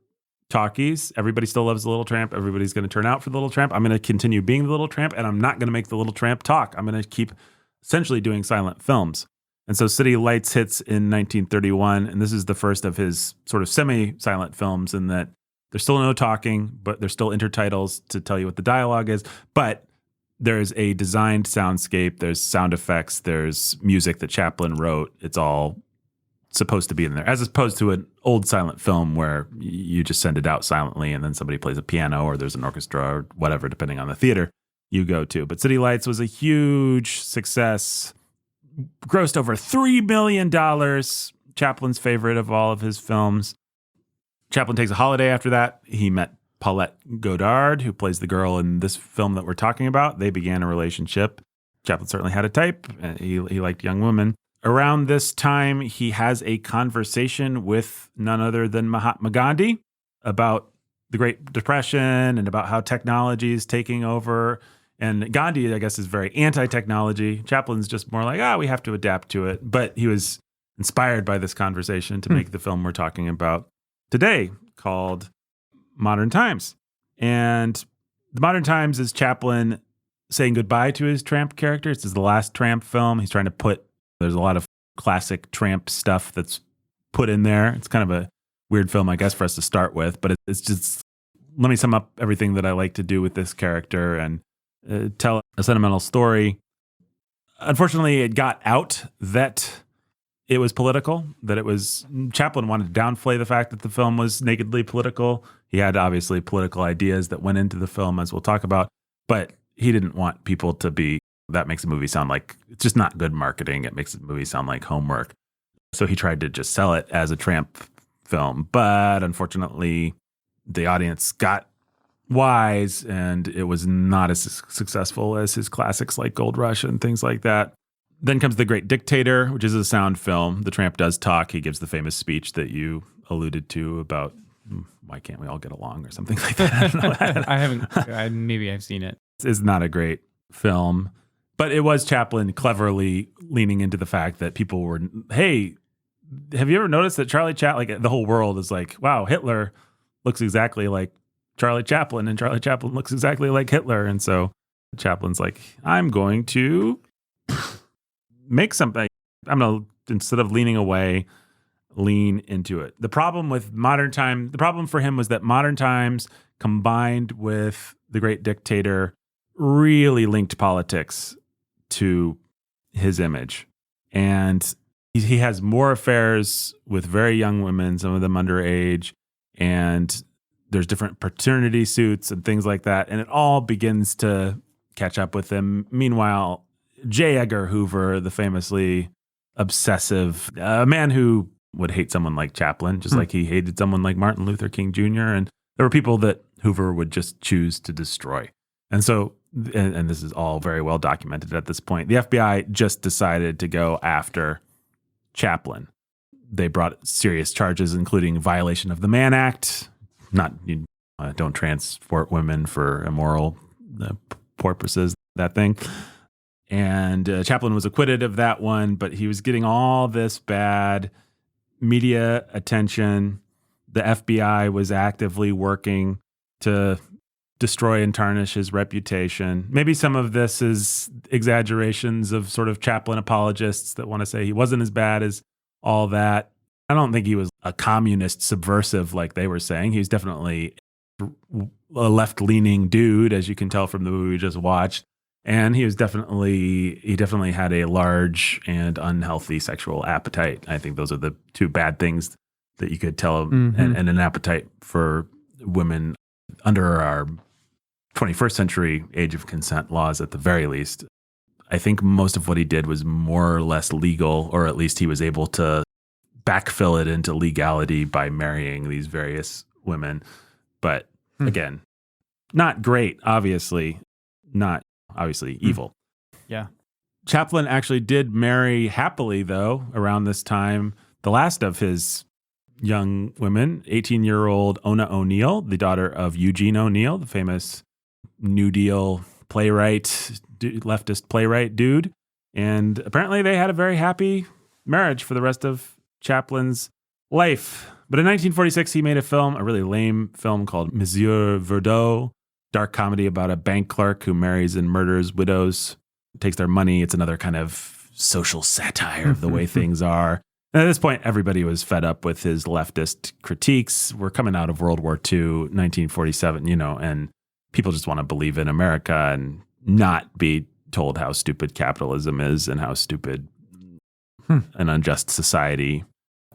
talkies, everybody still loves the Little Tramp. Everybody's going to turn out for the Little Tramp. I'm going to continue being the Little Tramp, and I'm not going to make the Little Tramp talk. I'm going to keep essentially doing silent films. And so City Lights hits in 1931, and this is the first of his sort of semi-silent films in that there's still no talking, but there's still intertitles to tell you what the dialogue is. But there's a designed soundscape, there's sound effects, there's music that Chaplin wrote. It's all supposed to be in there, as opposed to an old silent film where you just send it out silently and then somebody plays a piano or there's an orchestra or whatever, depending on the theater you go to. But City Lights was a huge success, grossed over $3 million, Chaplin's favorite of all of his films. Chaplin takes a holiday after that. He met Paulette Goddard, who plays the girl in this film that we're talking about. They began a relationship. Chaplin certainly had a type. He liked young women. Around this time, he has a conversation with none other than Mahatma Gandhi about the Great Depression and about how technology is taking over. And Gandhi, I guess, is very anti-technology. Chaplin's just more like, we have to adapt to it. But he was inspired by this conversation to make the film we're talking about today, called Modern Times. And the Modern Times is Chaplin saying goodbye to his Tramp character. This is the last Tramp film. He's trying to there's a lot of classic Tramp stuff that's put in there. It's kind of a weird film, I guess, for us to start with, but it's just, let me sum up everything that I like to do with this character and tell a sentimental story. Unfortunately, it got out that it was political, Chaplin wanted to downplay the fact that the film was nakedly political. He had obviously political ideas that went into the film, as we'll talk about, but he didn't want people to that makes a movie sound like, it's just not good marketing. It makes the movie sound like homework. So he tried to just sell it as a Tramp film, but unfortunately the audience got wise and it was not as successful as his classics like Gold Rush and things like that. Then comes The Great Dictator, which is a sound film. The Tramp does talk. He gives the famous speech that you alluded to about why can't we all get along or something like that. I don't know. I haven't. Maybe I've seen it. It's not a great film, but it was Chaplin cleverly leaning into the fact that people were, hey, have you ever noticed that Charlie Chaplin, like the whole world is like, wow, Hitler looks exactly like Charlie Chaplin and Charlie Chaplin looks exactly like Hitler. And so Chaplin's like, I'm going to make something. I'm going to, instead of leaning away, lean into it. The problem for him was that Modern Times combined with The Great Dictator really linked politics to his image. And he has more affairs with very young women, some of them underage, and there's different paternity suits and things like that. And it all begins to catch up with him. Meanwhile, J. Edgar Hoover, the famously obsessive man who would hate someone like Chaplin, just like he hated someone like Martin Luther King Jr. And there were people that Hoover would just choose to destroy. And so, and this is all very well documented at this point, the FBI just decided to go after Chaplin. They brought serious charges, including violation of the Mann Act, don't transport women for immoral purposes, that thing. And Chaplin was acquitted of that one, but he was getting all this bad media attention. The FBI was actively working to destroy and tarnish his reputation. Maybe some of this is exaggerations of sort of Chaplin apologists that want to say he wasn't as bad as all that. I don't think he was a communist subversive like they were saying. He was definitely a left-leaning dude, as you can tell from the movie we just watched. And he definitely had a large and unhealthy sexual appetite. I think those are the two bad things that you could tell, and an appetite for women under our 21st century age of consent laws at the very least. I think most of what he did was more or less legal, or at least he was able to backfill it into legality by marrying these various women. But again, not great, obviously. Not obviously evil. Yeah. Chaplin actually did marry happily, though, around this time, the last of his young women, 18-year-old Ona O'Neill, the daughter of Eugene O'Neill, the famous New Deal playwright, leftist playwright dude. And apparently they had a very happy marriage for the rest of Chaplin's life. But in 1946, he made a really lame film called Monsieur Verdot, dark comedy about a bank clerk who marries and murders widows, takes their money. It's another kind of social satire of the way things are. And at this point, everybody was fed up with his leftist critiques. We're coming out of World War II, 1947, and people just want to believe in America and not be told how stupid capitalism is and how stupid an unjust society,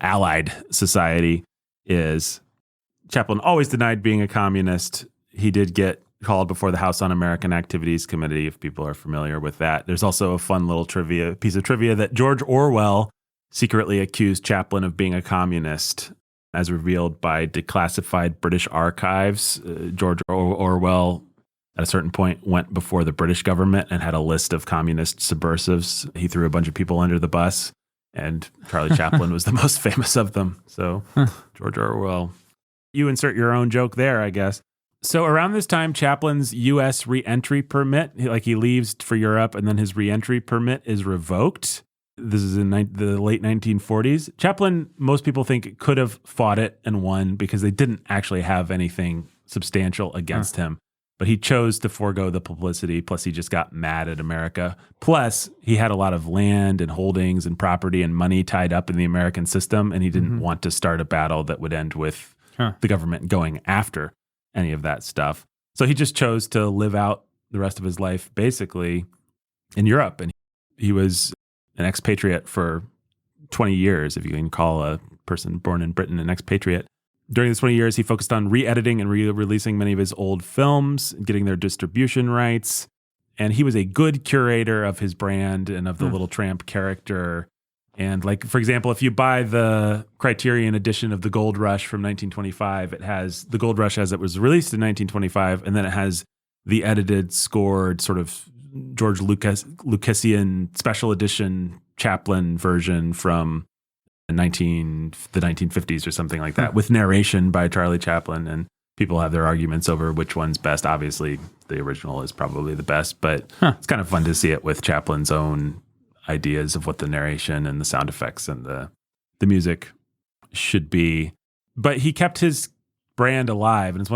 allied society is. Chaplin always denied being a communist. He did get called before the House Un-American Activities Committee, if people are familiar with that. There's also a fun little piece of trivia that George Orwell secretly accused Chaplin of being a communist, as revealed by declassified British archives. George Orwell, at a certain point, went before the British government and had a list of communist subversives. He threw a bunch of people under the bus, and Charlie Chaplin was the most famous of them. So, George Orwell, you insert your own joke there, I guess. So around this time, Chaplin's U.S. re-entry permit, he leaves for Europe, and then his re-entry permit is revoked. This is in the late 1940s. Chaplin, most people think, could have fought it and won because they didn't actually have anything substantial against him. But he chose to forego the publicity. Plus, he just got mad at America. Plus, he had a lot of land and holdings and property and money tied up in the American system, and he didn't want to start a battle that would end with the government going after any of that stuff. So he just chose to live out the rest of his life basically in Europe. And he was an expatriate for 20 years, if you can call a person born in Britain an expatriate. During these 20 years, he focused on re-editing and re-releasing many of his old films, getting their distribution rights. And he was a good curator of his brand and of the little Tramp character. And for example, if you buy the Criterion edition of The Gold Rush from 1925, it has The Gold Rush as it was released in 1925, and then it has the edited, scored, sort of George Lucasian special edition Chaplin version from the 1950s or something like that, with narration by Charlie Chaplin. And people have their arguments over which one's best. Obviously, the original is probably the best, but it's kind of fun to see it with Chaplin's own ideas of what the narration and the sound effects and the music should be. But he kept his brand alive, and it's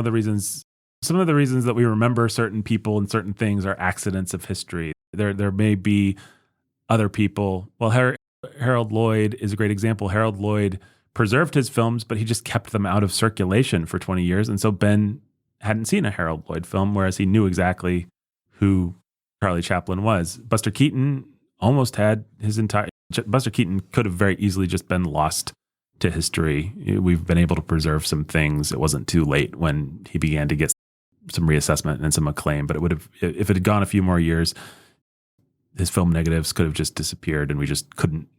some of the reasons that we remember certain people and certain things are accidents of history. There may be other people. Well, Harold Lloyd is a great example. Harold Lloyd preserved his films, but he just kept them out of circulation for 20 years. And so Ben hadn't seen a Harold Lloyd film, whereas he knew exactly who Charlie Chaplin was. Buster Keaton almost had Buster Keaton could have very easily just been lost to history. We've been able to preserve some things. It wasn't too late when he began to get some reassessment and some acclaim, but if it had gone a few more years, his film negatives could have just disappeared, and we just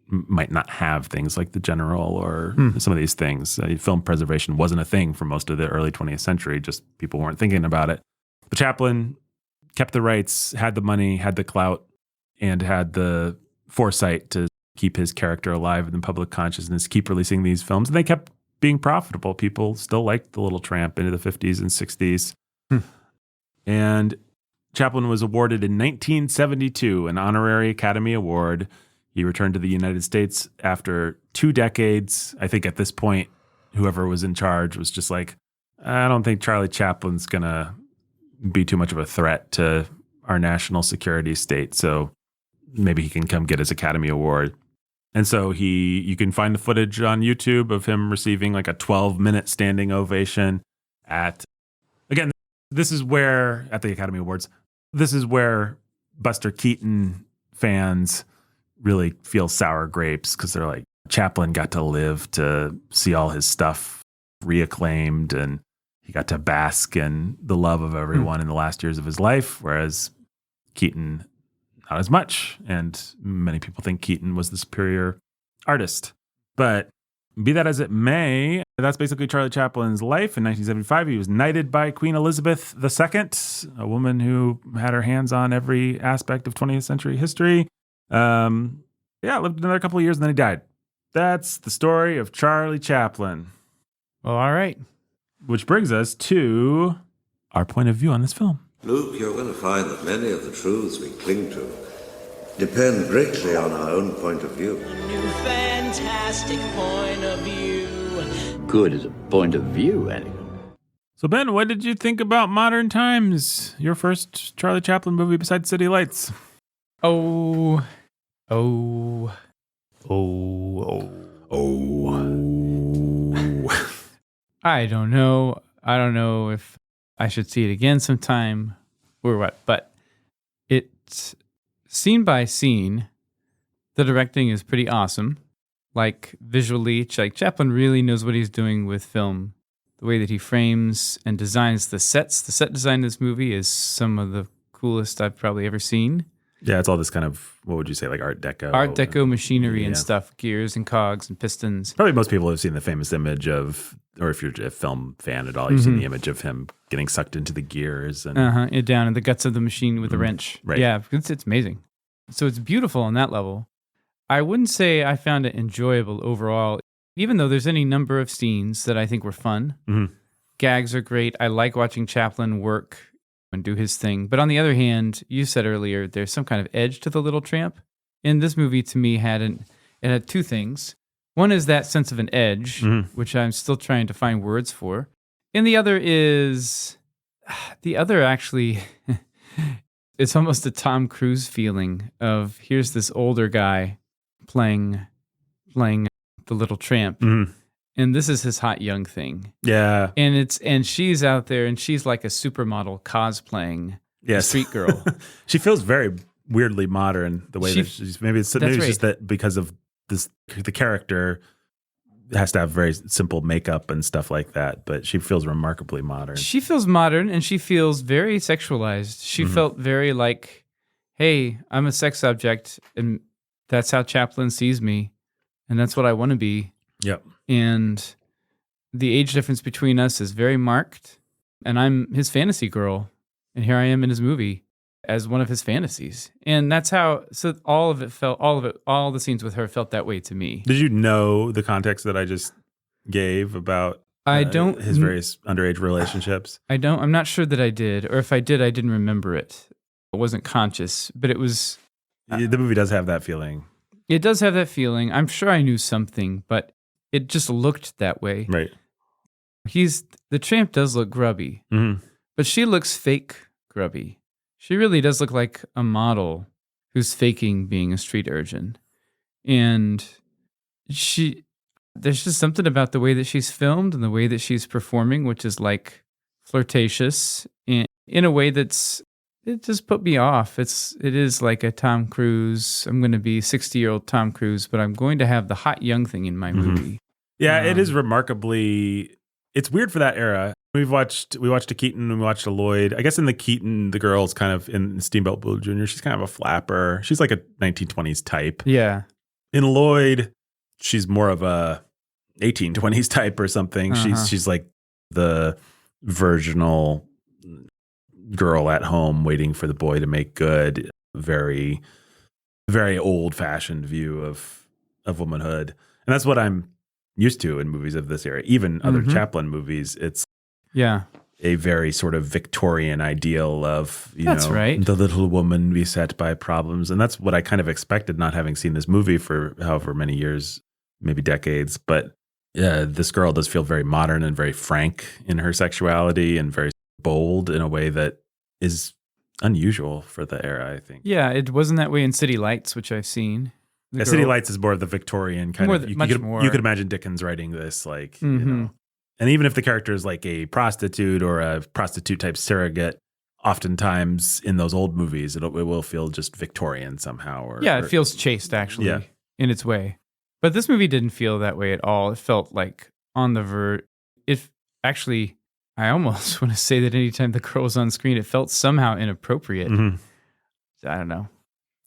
might not have things like The General or some of these things. Film preservation wasn't a thing for most of the early 20th century. Just people weren't thinking about it. But Chaplin kept the rights, had the money, had the clout, and had the foresight to keep his character alive in the public consciousness, keep releasing these films. And they kept being profitable. People still liked The Little Tramp into the 50s and 60s. And Chaplin was awarded in 1972 an honorary Academy Award. He returned to the United States after 2 decades. I think at this point, whoever was in charge was just like, I don't think Charlie Chaplin's going to be too much of a threat to our national security state. So maybe he can come get his Academy Award. And so you can find the footage on YouTube of him receiving like a 12-minute standing ovation again, this is where, at the Academy Awards, this is where Buster Keaton fans really feel sour grapes, because they're like, Chaplin got to live to see all his stuff reacclaimed, and he got to bask in the love of everyone in the last years of his life, whereas Keaton, not as much. And many people think Keaton was the superior artist. But Be that as it may, that's basically Charlie Chaplin's life. In 1975, he was knighted by Queen Elizabeth II, a woman who had her hands on every aspect of 20th century history. Lived another couple of years and then he died. That's the story of Charlie Chaplin. Well, all right. Which brings us to our point of view on this film. Luke, you're going to find that many of the truths we cling to depend greatly on our own point of view. A new fantastic point of view. Good as a point of view, anyway. So, Ben, what did you think about Modern Times? Your first Charlie Chaplin movie besides City Lights? Oh. I don't know. I don't know if I should see it again sometime or what, but it's scene by scene. The directing is pretty awesome. Like visually, Chaplin really knows what he's doing with film. The way that he frames and designs the sets. The set design in this movie is some of the coolest I've probably ever seen. Yeah, it's all this kind of, what would you say, like Art Deco? Art Deco machinery and stuff, gears and cogs and pistons. Probably most people have seen the famous image of, or if you're a film fan at all, you've seen the image of him getting sucked into the gears. And down in the guts of the machine with a wrench. Right. Yeah, it's amazing. So it's beautiful on that level. I wouldn't say I found it enjoyable overall, even though there's any number of scenes that I think were fun. Gags are great. I like watching Chaplin work and do his thing. But on the other hand, you said earlier, there's some kind of edge to the Little Tramp. And this movie, to me, it had two things. One is that sense of an edge, which I'm still trying to find words for. And the other actually, it's almost a Tom Cruise feeling of here's this older guy playing the Little Tramp. And this is his hot young thing. Yeah. And she's out there and she's like a supermodel cosplaying a street girl. She feels very weirdly modern the way that she's maybe it's just that because of this, the character has to have very simple makeup and stuff like that, but she feels remarkably modern. She feels modern and she feels very sexualized. She felt very like, hey, I'm a sex object and that's how Chaplin sees me and that's what I want to be. Yep. And the age difference between us is very marked. And I'm his fantasy girl. And here I am in his movie as one of his fantasies. And that's how, so all the scenes with her felt that way to me. Did you know the context that I just gave about his various underage relationships? I'm not sure that I did. Or if I did, I didn't remember it. It wasn't conscious, but it was. The movie does have that feeling. It does have that feeling. I'm sure I knew something, but it just looked that way. Right. The Tramp does look grubby, but she looks fake grubby. She really does look like a model who's faking being a street urchin. And there's just something about the way that she's filmed and the way that she's performing, which is like flirtatious and in a way it just put me off. It is like a Tom Cruise. I'm going to be 60-year-old Tom Cruise, but I'm going to have the hot young thing in my movie. Yeah, it is remarkably. It's weird for that era. We watched a Keaton and we watched a Lloyd. I guess in the Keaton, the girl's kind of in Steamboat Bill Jr. She's kind of a flapper. She's like a 1920s type. Yeah. In Lloyd, she's more of a 1820s type or something. She's like the virginal girl at home waiting for the boy to make good. Very, very old-fashioned view of womanhood. And that's what I'm used to in movies of this era. Even other Chaplin movies, it's a very sort of Victorian ideal of, the little woman beset by problems. And that's what I kind of expected, not having seen this movie for however many years, maybe decades. But yeah, this girl does feel very modern and very frank in her sexuality and very bold in a way that is unusual for the era, I think. Yeah, it wasn't that way in City Lights, which I've seen. City Lights is more of the Victorian kind of. You could imagine Dickens writing this, like, and even if the character is like a prostitute or a prostitute type surrogate, oftentimes in those old movies, it will feel just Victorian somehow. It feels chaste actually in its way. But this movie didn't feel that way at all. It felt like on the verge. I almost want to say that anytime the girl was on screen, it felt somehow inappropriate. I don't know.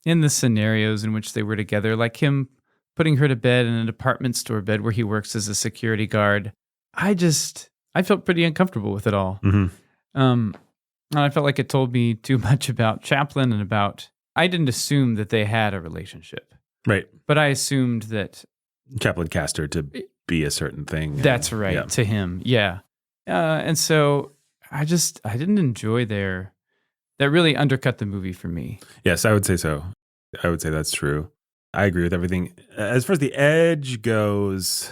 In the scenarios in which they were together, like him putting her to bed in a department store bed where he works as a security guard. I felt pretty uncomfortable with it all. Mm-hmm. And I felt like it told me too much about Chaplin and I didn't assume that they had a relationship. Right. But I assumed that Chaplin cast her to be a certain thing. That's right, to him. Yeah. And so I didn't enjoy that really undercut the movie for me. Yes, I would say so. I would say that's true. I agree with everything. As far as the edge goes,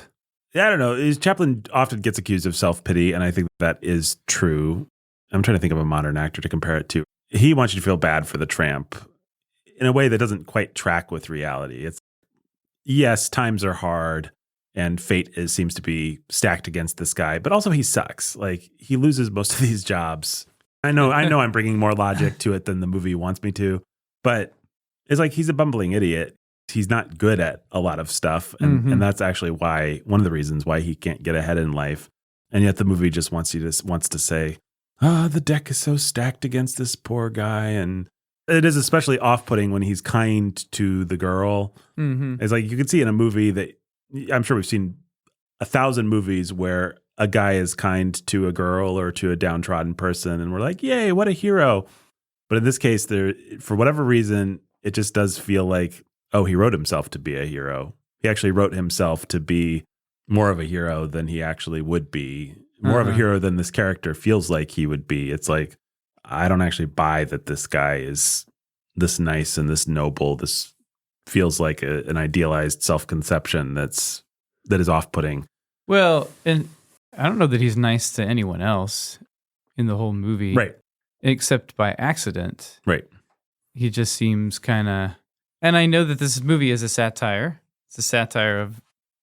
I don't know. Chaplin often gets accused of self-pity, and I think that is true. I'm trying to think of a modern actor to compare it to. He wants you to feel bad for the tramp in a way that doesn't quite track with reality. It's, yes, times are hard, and fate seems to be stacked against this guy, but also he sucks. Like, he loses most of these jobs. I know I'm bringing more logic to it than the movie wants me to, but it's like he's a bumbling idiot. He's not good at a lot of stuff, and that's actually one of the reasons why he can't get ahead in life. And yet the movie just wants to say, the deck is so stacked against this poor guy. And it is especially off-putting when he's kind to the girl. Mm-hmm. It's like you can see in a movie that I'm sure we've seen 1,000 movies where a guy is kind to a girl or to a downtrodden person, and we're like, yay, what a hero. But in this case, for whatever reason, it just does feel like, oh, he wrote himself to be a hero. He actually wrote himself to be more of a hero than he actually would be. More of a hero than this character feels like he would be. It's like, I don't actually buy that this guy is this nice and this noble. This feels like an idealized self-conception that is off-putting. Well, and I don't know that he's nice to anyone else in the whole movie. Right. Except by accident. Right. He just seems kind of... And I know that this movie is a satire. It's a satire of...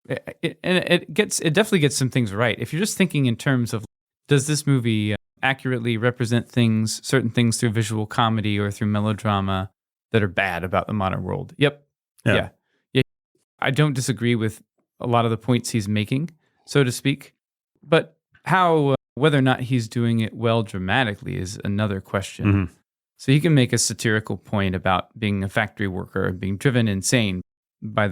and it definitely gets some things right. If you're just thinking in terms of, does this movie accurately represent certain things through visual comedy or through melodrama that are bad about the modern world? Yep. Yeah. I don't disagree with a lot of the points he's making, so to speak. But whether or not he's doing it well dramatically is another question. Mm-hmm. So he can make a satirical point about being a factory worker and being driven insane by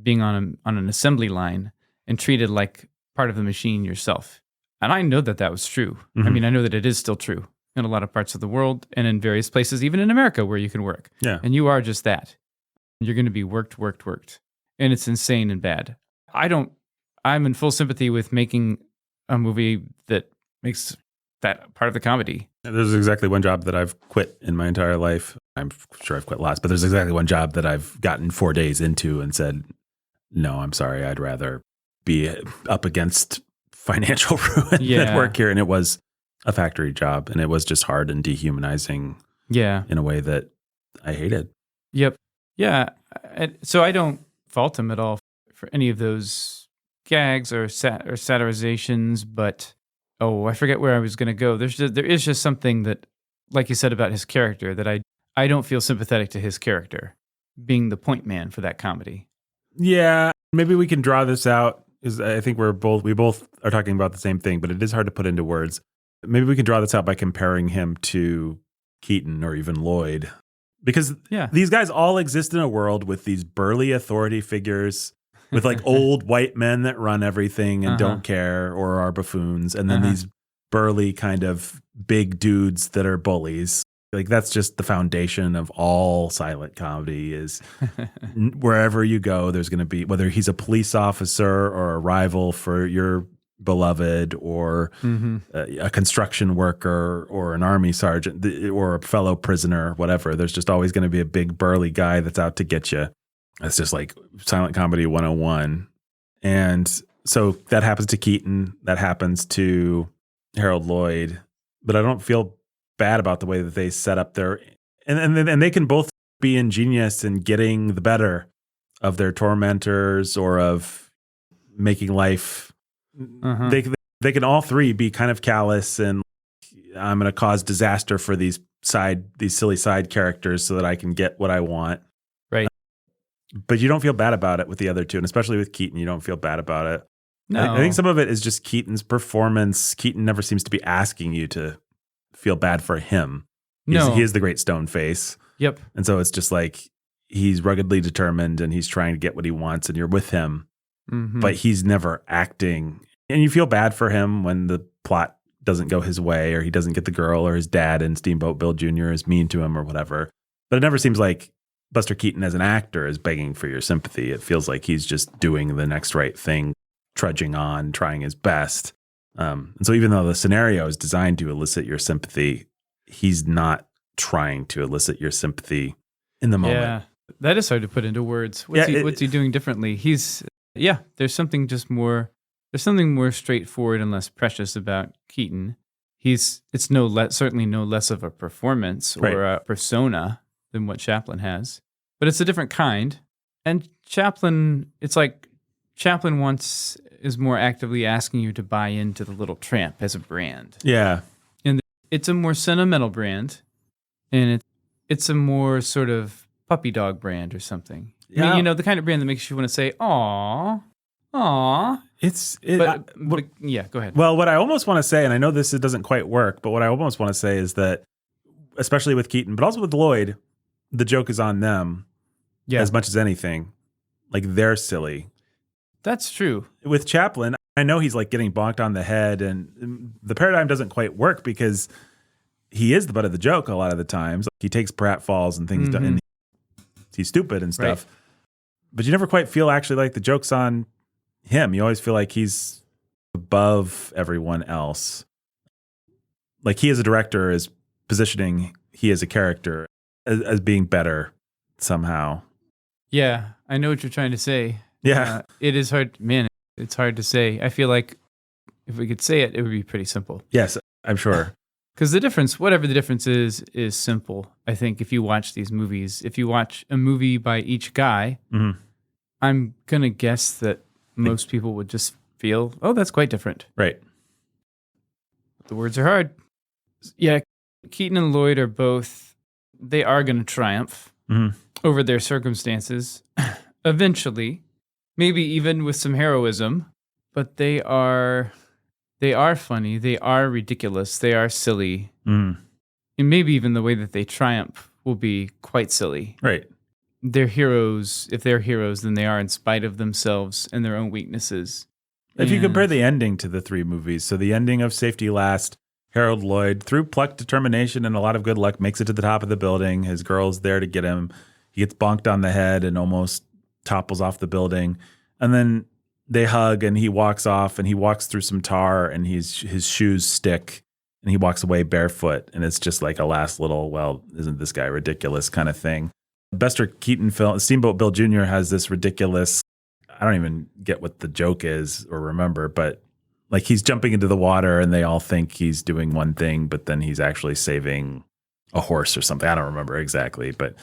being on an assembly line and treated like part of the machine yourself. And I know that was true. Mm-hmm. I mean, I know that it is still true in a lot of parts of the world and in various places, even in America, where you can work. Yeah. And you are just that. You're going to be worked. And it's insane and bad. I'm in full sympathy with making a movie that makes that part of the comedy. There's exactly one job that I've quit in my entire life. I'm sure I've quit lots, but there's exactly one job that I've gotten 4 days into and said, no, I'm sorry, I'd rather be up against financial ruin than work here. And it was a factory job, and it was just hard and dehumanizing in a way that I hated. Yep. Yeah. So I don't fault him at all for any of those gags or satirizations, but I forget where I was going to go. There is just something that, like you said about his character, that I don't feel sympathetic to his character being the point man for that comedy. Yeah, maybe we can draw this out, because I think we both are talking about the same thing, but it is hard to put into words. Maybe we can draw this out by comparing him to Keaton or even Lloyd, because these guys all exist in a world with these burly authority figures, with like old white men that run everything and don't care or are buffoons. And then these burly kind of big dudes that are bullies. Like, that's just the foundation of all silent comedy is wherever you go, there's going to be, whether he's a police officer or a rival for your beloved or a construction worker or an army sergeant or a fellow prisoner, whatever. There's just always going to be a big burly guy that's out to get you. It's just like silent comedy 101. And so that happens to Keaton. That happens to Harold Lloyd. But I don't feel bad about the way that they set up their... And they can both be ingenious in getting the better of their tormentors or of making life... They can all three be kind of callous and I'm going to cause disaster for these silly side characters so that I can get what I want. Right. But you don't feel bad about it with the other two. And especially with Keaton, you don't feel bad about it. No. I think some of it is just Keaton's performance. Keaton never seems to be asking you to feel bad for him. He is the great stone face. Yep. And so it's just like, he's ruggedly determined and he's trying to get what he wants and you're with him, but he's never acting. And you feel bad for him when the plot doesn't go his way or he doesn't get the girl or his dad in Steamboat Bill Jr. is mean to him or whatever. But it never seems like Buster Keaton as an actor is begging for your sympathy. It feels like he's just doing the next right thing, trudging on, trying his best. And so even though the scenario is designed to elicit your sympathy, he's not trying to elicit your sympathy in the moment. Yeah, that is hard to put into words. What's he doing differently? There's something more straightforward and less precious about Keaton. It's certainly no less of a performance or a persona than what Chaplin has, but it's a different kind. And Chaplin, it's like Chaplin is more actively asking you to buy into the Little Tramp as a brand. Yeah. And it's a more sentimental brand, and it's a more sort of puppy dog brand or something. Yeah. I mean, the kind of brand that makes you want to say, "Aw, aw." But yeah, go ahead. Well, what I almost want to say, and I know this doesn't quite work, but what I almost want to say is that, especially with Keaton, but also with Lloyd, the joke is on them as much as anything. Like, they're silly. That's true. With Chaplin, I know he's like getting bonked on the head, and the paradigm doesn't quite work because he is the butt of the joke a lot of the times. Like, he takes pratfalls and things, and he's stupid and stuff. Right. But you never quite feel actually like the joke's on him. You always feel like he's above everyone else. Like, he as a director is positioning he as a character as being better somehow. Yeah, I know what you're trying to say. Yeah. It is hard. Man, it's hard to say. I feel like if we could say it, it would be pretty simple. Yes, I'm sure. Because the difference, whatever the difference is simple. I think if you watch these movies, if you watch a movie by each guy, I'm going to guess that most people would just feel, oh, that's quite different. Right. The words are hard. Yeah, Keaton and Lloyd are both, they are going to triumph over their circumstances eventually. Maybe even with some heroism, but they are funny, they are ridiculous, they are silly. And maybe even the way that they triumph will be quite silly. Right. They're heroes. If they're heroes, then they are in spite of themselves and their own weaknesses. If you compare the ending to the three movies, so the ending of Safety Last, Harold Lloyd, through pluck, determination, and a lot of good luck, makes it to the top of the building. His girl's there to get him. He gets bonked on the head and almost topples off the building. And then they hug and he walks off and he walks through some tar and his shoes stick and he walks away barefoot. And it's just like a last little, well, isn't this guy ridiculous kind of thing. Buster Keaton film, Steamboat Bill Jr. has this ridiculous, I don't even get what the joke is or remember, but like he's jumping into the water and they all think he's doing one thing, but then he's actually saving a horse or something. I don't remember exactly, but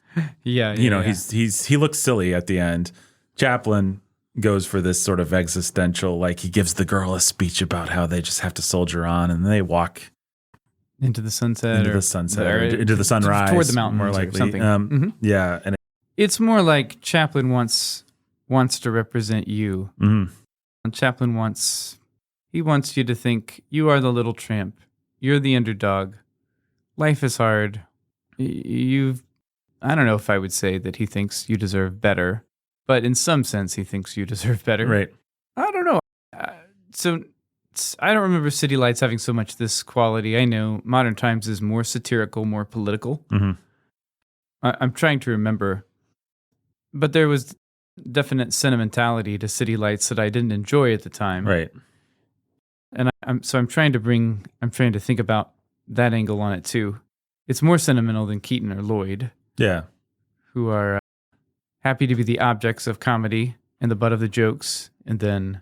he looks silly at the end. Chaplin goes for this sort of existential, like he gives the girl a speech about how they just have to soldier on and they walk into the sunset, or into the sunrise, toward the mountains, more likely. Or something. Yeah, and it's more like Chaplin wants to represent you. And Chaplin wants you to think you are the little tramp. You're the underdog. Life is hard. I don't know if I would say that he thinks you deserve better, but in some sense, he thinks you deserve better. Right. I don't know. So I don't remember City Lights having so much this quality. I know Modern Times is more satirical, more political. I'm trying to remember. But there was definite sentimentality to City Lights that I didn't enjoy at the time. Right. And I'm trying to think about that angle on it too. It's more sentimental than Keaton or Lloyd. Yeah. Who are happy to be the objects of comedy and the butt of the jokes, and then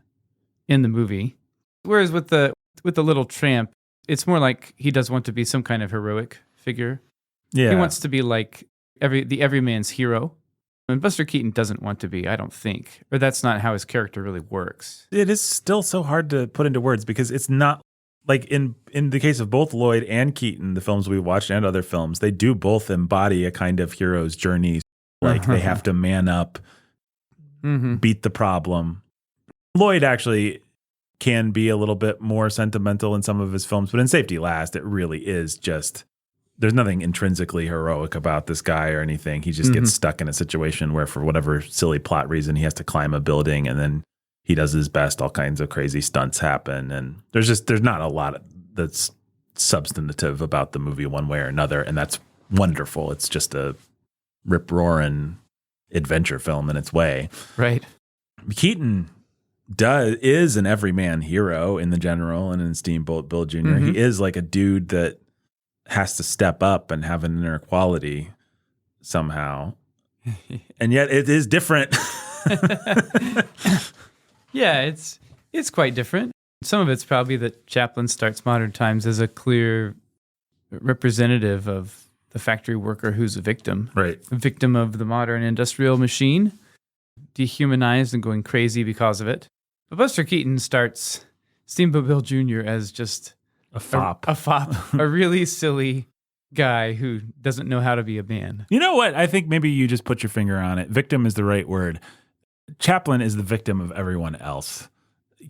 in the movie. Whereas with the little tramp, it's more like he does want to be some kind of heroic figure. Yeah. He wants to be like the everyman's hero. And Buster Keaton doesn't want to be, I don't think. Or that's not how his character really works. It is still so hard to put into words because it's not like in the case of both Lloyd and Keaton, the films we watched and other films, they do both embody a kind of hero's journey. Like they have to man up, beat the problem. Lloyd actually can be a little bit more sentimental in some of his films, but in Safety Last, it really is just there's nothing intrinsically heroic about this guy or anything. He just gets stuck in a situation where for whatever silly plot reason, he has to climb a building and then he does his best. All kinds of crazy stunts happen. And there's not a lot that's substantive about the movie one way or another. And that's wonderful. It's just a rip-roaring adventure film in its way. Right. Keaton is an everyman hero in The General and in Steamboat Bill junior He is like a dude that has to step up and have an inner quality somehow. And yet it is different. Yeah, it's quite different. Some of it's probably that Chaplin starts Modern Times as a clear representative of the factory worker who's a victim. Right. A victim of the modern industrial machine, dehumanized and going crazy because of it. But Buster Keaton starts Steamboat Bill Jr. as just a fop. A really silly guy who doesn't know how to be a man. You know what? I think maybe you just put your finger on it. Victim is the right word. Chaplin is the victim of everyone else.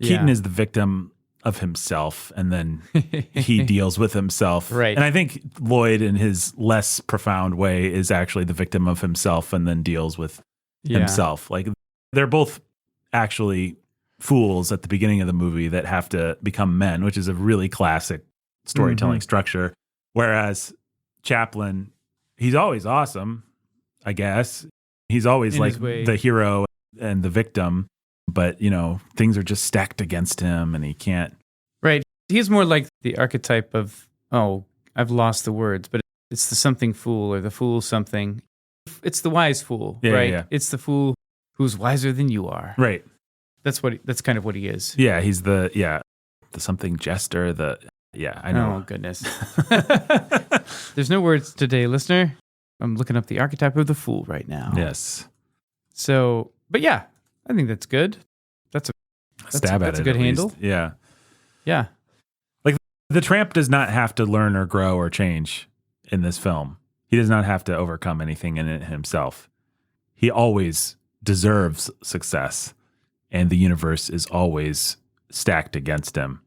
Keaton is the victim of himself, and then he deals with himself. Right. And I think Lloyd, in his less profound way, is actually the victim of himself and then deals with himself. Like, they're both actually fools at the beginning of the movie that have to become men, which is a really classic storytelling structure. Whereas Chaplin, he's always awesome, I guess. He's always like the hero and the victim, but, you know, things are just stacked against him and he can't. Right. He's more like the archetype of, I've lost the words, but it's the something fool or the fool something. It's the wise fool, right? Yeah. It's the fool who's wiser than you are. Right. That's kind of what he is. Yeah, he's the something jester, I know. Oh, goodness. There's no words today, listener. I'm looking up the archetype of the fool right now. Yes. So, but yeah, I think that's good. That's a good handle. Least. Yeah. Yeah. Like, the tramp does not have to learn or grow or change in this film. He does not have to overcome anything in it himself. He always deserves success, and the universe is always stacked against him.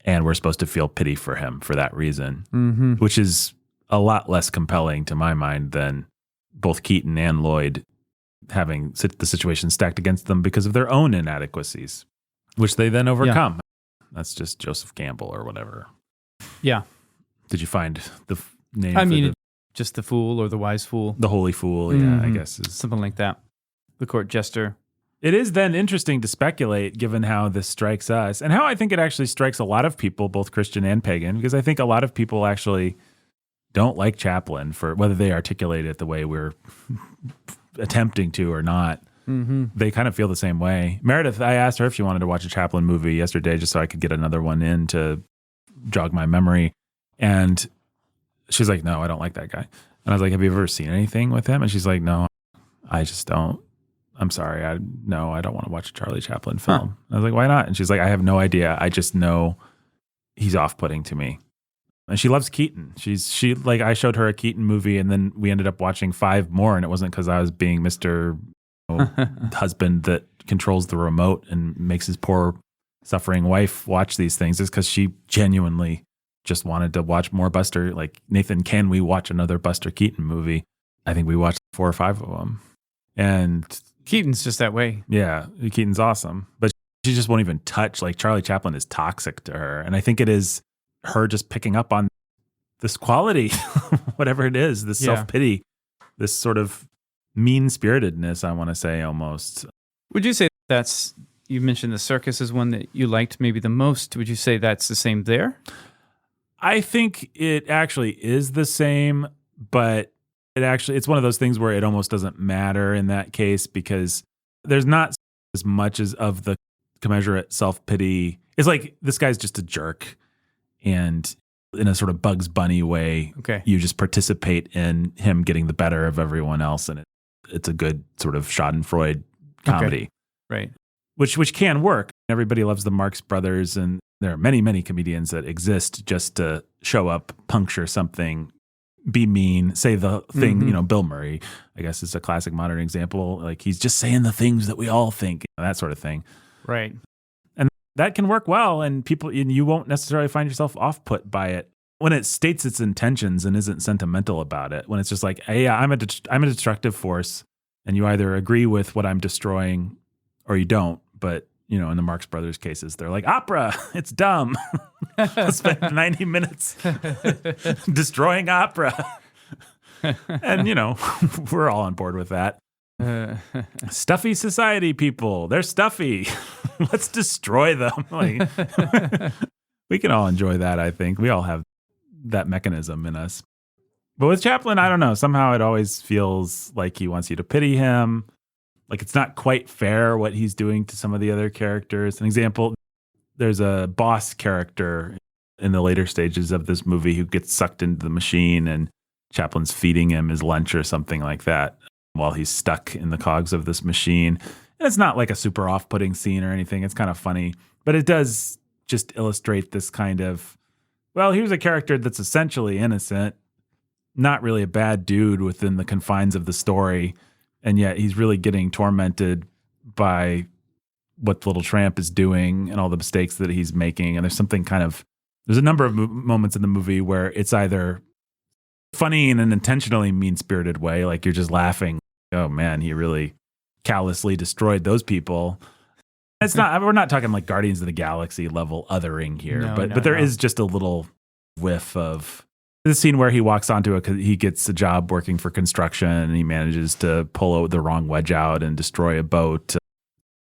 And we're supposed to feel pity for him for that reason, which is a lot less compelling to my mind than both Keaton and Lloyd having the situation stacked against them because of their own inadequacies, which they then overcome. Yeah. That's just Joseph Campbell or whatever. Yeah. Did you find the name? Just the fool or the wise fool. The holy fool, yeah, I guess. Something like that. The court jester. It is then interesting to speculate, given how this strikes us, and how I think it actually strikes a lot of people, both Christian and pagan, because I think a lot of people actually don't like Chaplin, for whether they articulate it the way we're attempting to or not. They kind of feel the same way. Meredith, I asked her if she wanted to watch a Chaplin movie yesterday just so I could get another one in to jog my memory. And she's like, no, I don't like that guy. And I was like, have you ever seen anything with him? And she's like, no, I just don't. I'm sorry. I don't want to watch a Charlie Chaplin film. I was like, why not? And she's like, I have no idea. I just know he's off-putting to me. And she loves Keaton. She I showed her a Keaton movie and then we ended up watching 5 more. And it wasn't because I was being Mr. husband that controls the remote and makes his poor suffering wife watch these things. It's because she genuinely just wanted to watch more Buster. Like, Nathan, can we watch another Buster Keaton movie? I think we watched 4 or 5 of them. And Keaton's just that way. Yeah, Keaton's awesome. But she just won't even touch. Like, Charlie Chaplin is toxic to her. And I think it is her just picking up on this quality, whatever it is, this self-pity, this sort of mean-spiritedness, I want to say, almost. Would you say you mentioned the circus is one that you liked maybe the most. Would you say that's the same there? I think it actually is the same, but it's one of those things where it almost doesn't matter in that case because there's not as much as of the commensurate self-pity. It's like, this guy's just a jerk. And in a sort of Bugs Bunny way, you just participate in him getting the better of everyone else. And it's a good sort of Schadenfreude comedy. Right. Which can work. Everybody loves the Marx Brothers, and there are many, many comedians that exist just to show up, puncture something, be mean, say the thing. Bill Murray, I guess, is a classic modern example. Like, he's just saying the things that we all think, that sort of thing. Right. And that can work well, and you won't necessarily find yourself off-put by it. when it states its intentions and isn't sentimental about it, when it's just like, hey, I'm a destructive force, and you either agree with what I'm destroying or you don't. But, you know, in the Marx Brothers cases, they're like, opera, it's dumb. Let's spend 90 minutes destroying opera. And, you know, we're all on board with that. Stuffy society people, they're stuffy. Let's destroy them. Like, we can all enjoy that, I think. We all have that mechanism in us. But with Chaplin, I don't know. Somehow it always feels like he wants you to pity him. Like it's not quite fair what he's doing to some of the other characters. An example, there's a boss character in the later stages of this movie who gets sucked into the machine and Chaplin's feeding him his lunch or something like that while he's stuck in the cogs of this machine. And it's not like a super off-putting scene or anything. It's kind of funny, but it does just illustrate this kind of, well, here's a character that's essentially innocent, not really a bad dude within the confines of the story, and yet he's really getting tormented by what the little tramp is doing and all the mistakes that he's making. And there's a number of moments in the movie where it's either funny in an intentionally mean-spirited way, like you're just laughing, oh man, he really callously destroyed those people. It's not, we're not talking like Guardians of the Galaxy level othering here, but there is just a little whiff of the scene where he walks onto he gets a job working for construction and he manages to pull the wrong wedge out and destroy a boat.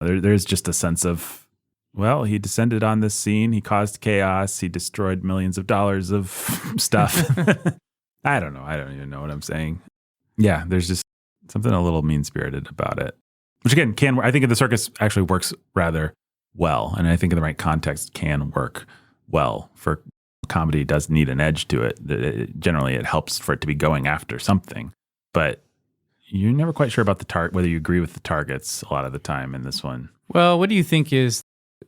There's just a sense of, well, he descended on this scene, he caused chaos, he destroyed millions of dollars of stuff. I don't know. I don't even know what I'm saying. Yeah, there's just something a little mean-spirited about it. Which again, I think the circus actually works rather well. And I think in the right context can work well. For comedy does need an edge to it. Generally, it helps for it to be going after something. But you're never quite sure about whether you agree with the targets a lot of the time in this one. Well, what do you think is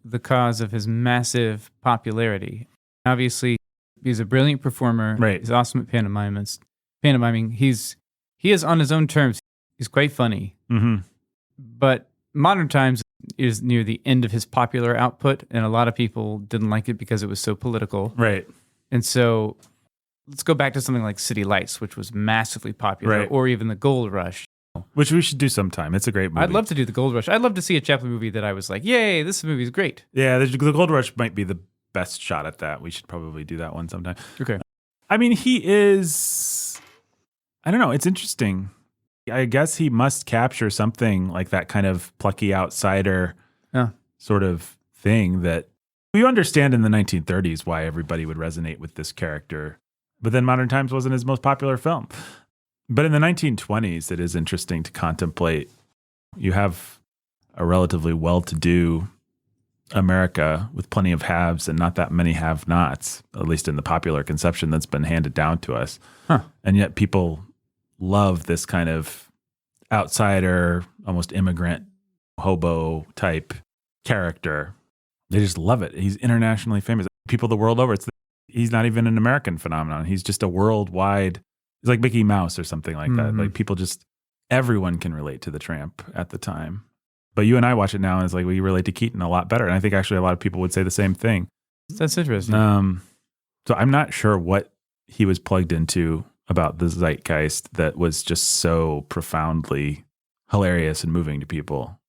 the cause of his massive popularity? Obviously, he's a brilliant performer. Right. He's awesome at pantomiming. He is on his own terms. He's quite funny. Mm-hmm. But Modern Times is near the end of his popular output, and a lot of people didn't like it because it was so political. Right. And so let's go back to something like City Lights, which was massively popular, right. Or even The Gold Rush. Which we should do sometime. It's a great movie. I'd love to do The Gold Rush. I'd love to see a Chaplin movie that I was like, yay, this movie is great. Yeah, the Gold Rush might be the best shot at that. We should probably do that one sometime. Okay. I mean, he is, I don't know, it's interesting. I guess he must capture something like that kind of plucky outsider sort of thing that we understand in the 1930s why everybody would resonate with this character. But then Modern Times wasn't his most popular film. But in the 1920s, it is interesting to contemplate. You have a relatively well-to-do America with plenty of haves and not that many have-nots, at least in the popular conception that's been handed down to us. Huh. And yet people love this kind of outsider, almost immigrant, hobo type character. They just love it. He's internationally famous. People the world over, he's not even an American phenomenon. He's just a worldwide, he's like Mickey Mouse or something like that. Like people everyone can relate to the Tramp at the time. But you and I watch it now and it's like, we relate to Keaton a lot better. And I think actually a lot of people would say the same thing. That's interesting. So I'm not sure what he was plugged into about the zeitgeist that was just so profoundly hilarious and moving to people.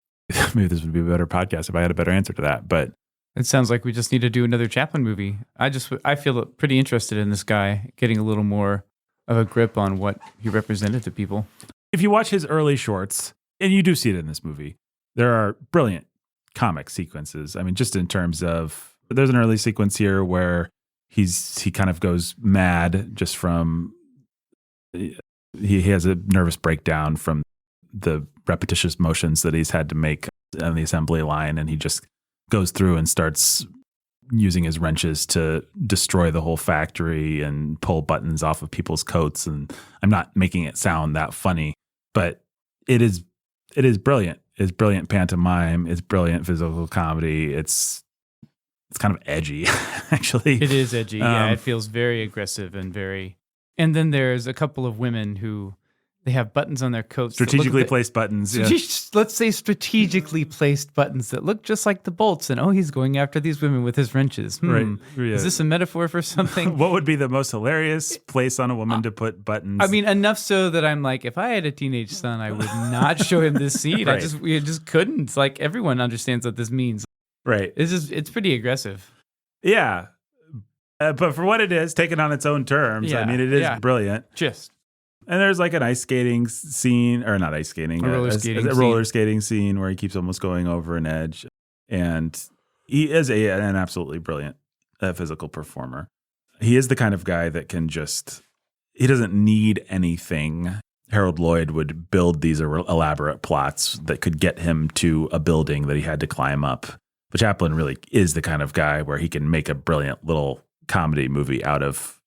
Maybe this would be a better podcast if I had a better answer to that. But it sounds like we just need to do another Chaplin movie. I feel pretty interested in this guy getting a little more of a grip on what he represented to people. If you watch his early shorts, and you do see it in this movie, there are brilliant comic sequences. I mean, just in terms of, there's an early sequence here where he kind of goes mad just from, he has a nervous breakdown from the repetitious motions that he's had to make on the assembly line, and he just goes through and starts using his wrenches to destroy the whole factory and pull buttons off of people's coats. And I'm not making it sound that funny, but it is brilliant. It's brilliant pantomime. It's brilliant physical comedy. It's kind of edgy, actually. It is edgy. Yeah, it feels very aggressive and very. And then there's a couple of women who They have buttons on their coats. Strategically placed buttons. Yeah. Let's say strategically placed buttons that look just like the bolts. And he's going after these women with his wrenches. Right. Yeah. Is this a metaphor for something? What would be the most hilarious place on a woman to put buttons? I mean, enough so that I'm like, if I had a teenage son, I would not show him this scene. Right. We just couldn't. It's like everyone understands what this means. Right. It's pretty aggressive. Yeah. But for what it is, taken on its own terms, I mean, it is brilliant. And there's like an ice skating scene, or not ice skating, a roller skating scene where he keeps almost going over an edge. And he is an absolutely brilliant physical performer. He is the kind of guy that can he doesn't need anything. Harold Lloyd would build these elaborate plots that could get him to a building that he had to climb up. But Chaplin really is the kind of guy where he can make a brilliant little comedy movie out of,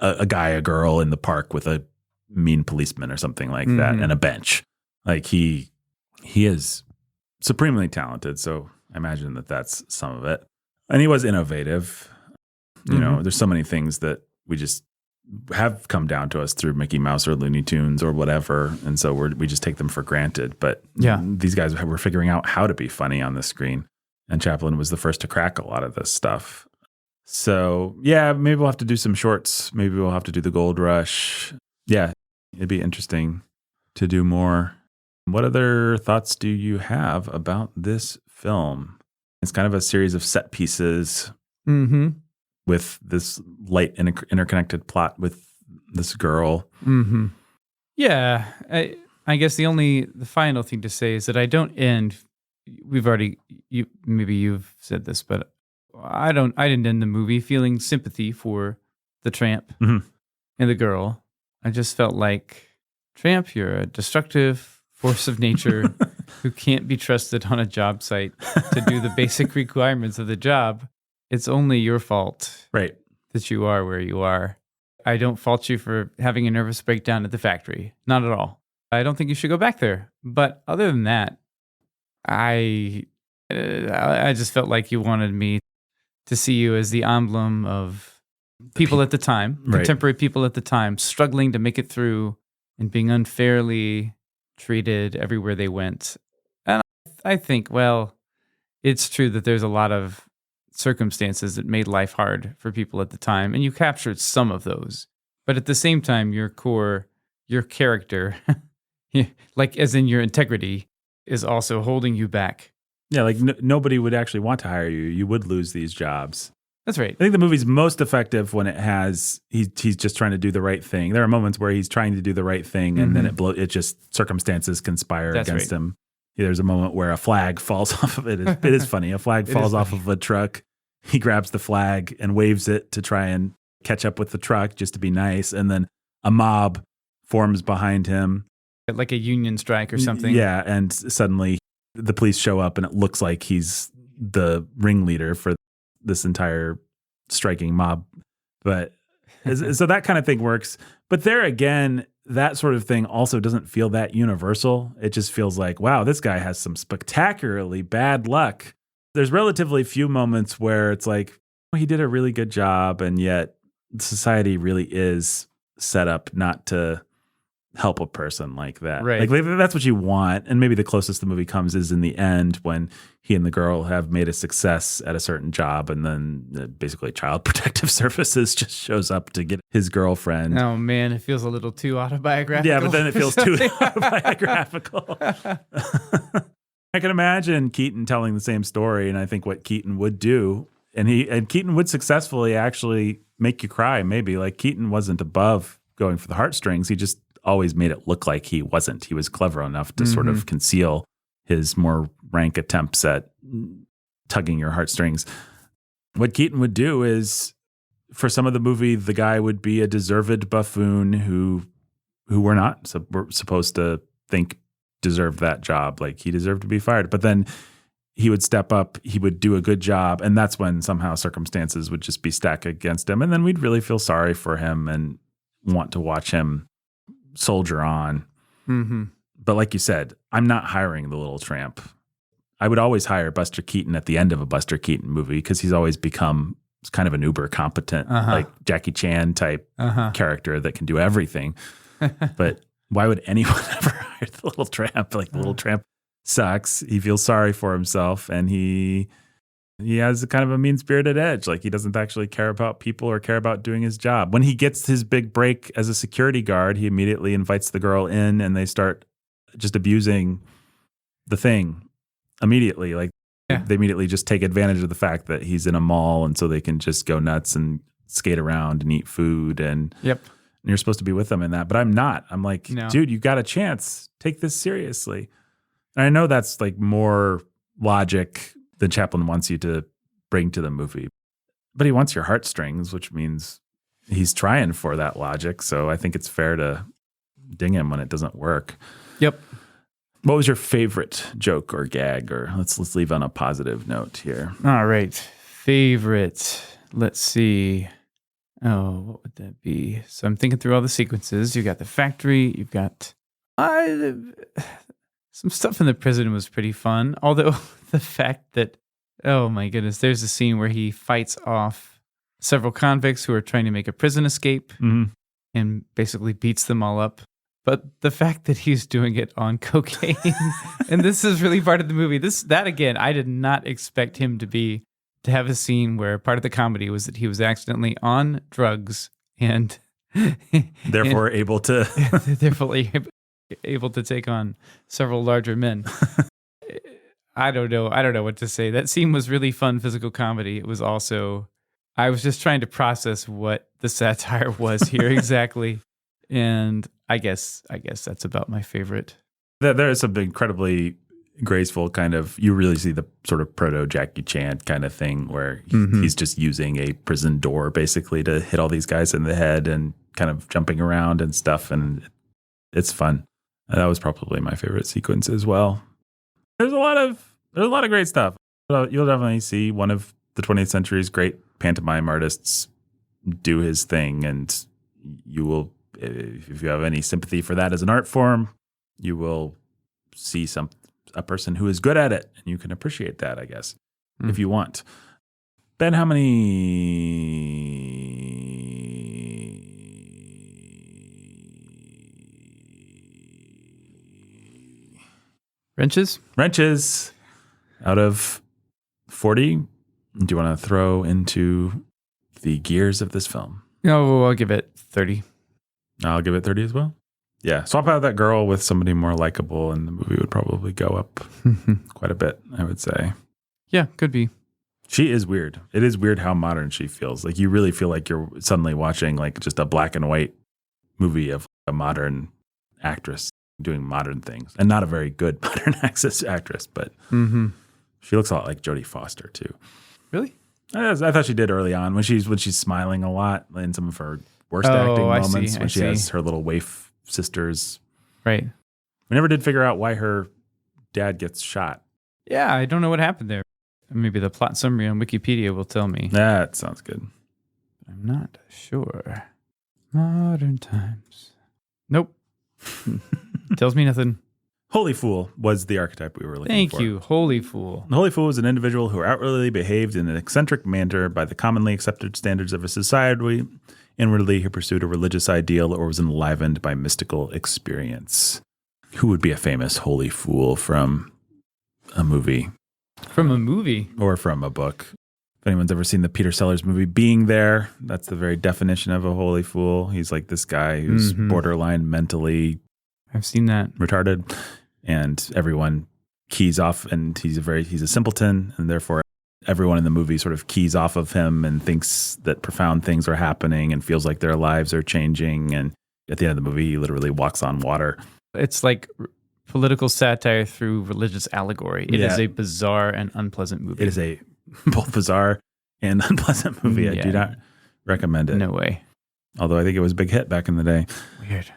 a guy, a girl in the park with a mean policeman or something like that, and a bench. Like he is supremely talented. So I imagine that's some of it. And he was innovative. There's so many things that we just have come down to us through Mickey Mouse or Looney Tunes or whatever. And so we just take them for granted. But these guys were figuring out how to be funny on the screen. And Chaplin was the first to crack a lot of this stuff. So, maybe we'll have to do some shorts. Maybe we'll have to do the Gold Rush. Yeah, it'd be interesting to do more. What other thoughts do you have about this film? It's kind of a series of set pieces with this light interconnected plot with this girl. Yeah, I guess the final thing to say is that I don't end. Maybe you've said this, but I didn't end the movie feeling sympathy for the tramp and the girl. I just felt like, Tramp, you're a destructive force of nature who can't be trusted on a job site to do the basic requirements of the job. It's only your fault, right, that you are where you are. I don't fault you for having a nervous breakdown at the factory. Not at all. I don't think you should go back there. But other than that, I just felt like you wanted me to see you as the emblem of people at the time, contemporary people at the time, struggling to make it through and being unfairly treated everywhere they went. And I think, it's true that there's a lot of circumstances that made life hard for people at the time, and you captured some of those. But at the same time, your character, like as in your integrity, is also holding you back. Yeah, like nobody would actually want to hire you. You would lose these jobs. That's right. I think the movie's most effective when he's just trying to do the right thing. There are moments where he's trying to do the right thing, and then it just circumstances conspire against him. Yeah, there's a moment where a flag falls off of it. It is funny. A flag falls off of a truck. He grabs the flag and waves it to try and catch up with the truck just to be nice. And then a mob forms behind him. Like a union strike or something. Yeah, and suddenly the police show up and it looks like he's the ringleader for this entire striking mob. But so that kind of thing works. But there again, that sort of thing also doesn't feel that universal. It just feels like, wow, this guy has some spectacularly bad luck. There's relatively few moments where it's like, well, he did a really good job, and yet society really is set up not to help a person like that. Right. Like that's what you want. And maybe the closest the movie comes is in the end when he and the girl have made a success at a certain job, and then basically Child Protective Services just shows up to get his girlfriend. Oh man, it feels a little too autobiographical. Yeah, but then it feels too autobiographical. I can imagine Keaton telling the same story, and I think what Keaton would do, and Keaton would successfully actually make you cry. Maybe like Keaton wasn't above going for the heartstrings. He just always made it look like he wasn't. He was clever enough to sort of conceal his more rank attempts at tugging your heartstrings. What Keaton would do is, for some of the movie, the guy would be a deserved buffoon who we're not supposed to think deserved that job. Like he deserved to be fired. But then he would step up, he would do a good job, and that's when somehow circumstances would just be stacked against him. And then we'd really feel sorry for him and want to watch him soldier on. But like you said, I'm not hiring the little tramp. I would always hire Buster Keaton at the end of a Buster Keaton movie because he's always become kind of an uber competent, like Jackie Chan type character that can do everything. But why would anyone ever hire the little tramp? Like the little tramp sucks. He feels sorry for himself, and he has a kind of a mean-spirited edge. Like he doesn't actually care about people or care about doing his job. When he gets his big break as a security guard, he immediately invites the girl in, and they start just abusing the thing immediately. Like they immediately just take advantage of the fact that he's in a mall, and so they can just go nuts and skate around and eat food. And you're supposed to be with them in that, but I'm not. I'm like, dude, you got a chance. Take this seriously. And I know that's like more logic than Chaplin wants you to bring to the movie, but he wants your heartstrings, which means he's trying for that logic. So I think it's fair to ding him when it doesn't work. Yep. What was your favorite joke or gag? Or let's leave on a positive note here. All right. Favorite. Let's see. Oh, what would that be? So I'm thinking through all the sequences. You got the factory. You've got some stuff in the prison was pretty fun. Although the fact that, oh my goodness, there's a scene where he fights off several convicts who are trying to make a prison escape and basically beats them all up. But the fact that he's doing it on cocaine, and this is really part of the movie. That again, I did not expect him to have a scene where part of the comedy was that he was accidentally on drugs and therefore able to take on several larger men. I don't know what to say. That scene was really fun physical comedy. It was also, I was just trying to process what the satire was here exactly. And I guess that's about my favorite. There is some incredibly graceful kind of, you really see the sort of proto Jackie Chan kind of thing where he's just using a prison door basically to hit all these guys in the head and kind of jumping around and stuff. And it's fun. That was probably my favorite sequence as well. There's a lot of great stuff. You'll definitely see one of the 20th century's great pantomime artists do his thing, and you will, if you have any sympathy for that as an art form, you will see a person who is good at it, and you can appreciate that, I guess, if you want. Ben, how many wrenches out of 40 do you want to throw into the gears of this film? No, I'll give it 30. I'll give it 30 as well. Yeah, swap out that girl with somebody more likable, and the movie would probably go up quite a bit, I would say. Yeah, could be. She is weird. It is weird how modern she feels. Like you really feel like you're suddenly watching like just a black and white movie of a modern actress doing modern things, and not a very good modern actress, but she looks a lot like Jodie Foster too. Really? I thought she did early on when she's smiling a lot in some of her worst acting moments when she has her little waif sisters. Right. We never did figure out why her dad gets shot. Yeah, I don't know what happened there. Maybe the plot summary on Wikipedia will tell me. That sounds good. I'm not sure. Modern times. Nope. Tells me nothing. Holy fool was the archetype we were looking for. Thank you, holy fool. The holy fool was an individual who outwardly behaved in an eccentric manner by the commonly accepted standards of a society. Inwardly, he pursued a religious ideal or was enlivened by mystical experience. Who would be a famous holy fool from a movie? From a movie? Or from a book. If anyone's ever seen the Peter Sellers movie Being There, that's the very definition of a holy fool. He's like this guy who's borderline mentally I've seen that. retarded, and everyone keys off, and he's a simpleton, and therefore everyone in the movie sort of keys off of him and thinks that profound things are happening and feels like their lives are changing. And at the end of the movie, he literally walks on water. It's like political satire through religious allegory. It is a bizarre and unpleasant movie. It is a both bizarre and unpleasant movie. I do not recommend it. No way. Although I think it was a big hit back in the day. Weird.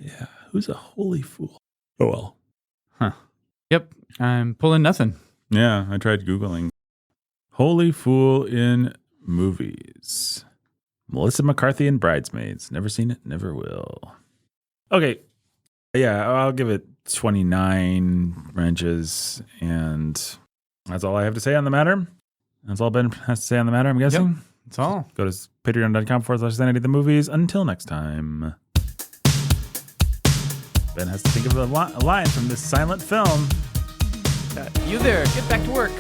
Yeah. Who's a holy fool? Oh, well. Huh. Yep. I'm pulling nothing. Yeah. I tried Googling holy fool in movies. Melissa McCarthy in Bridesmaids. Never seen it. Never will. Okay. Yeah. I'll give it 29 wrenches. And that's all I have to say on the matter. That's all Ben has to say on the matter, I'm guessing. That's all. Go to patreon.com/Sanity the movies. Until next time. Ben has to think of a line from this silent film. You there, get back to work.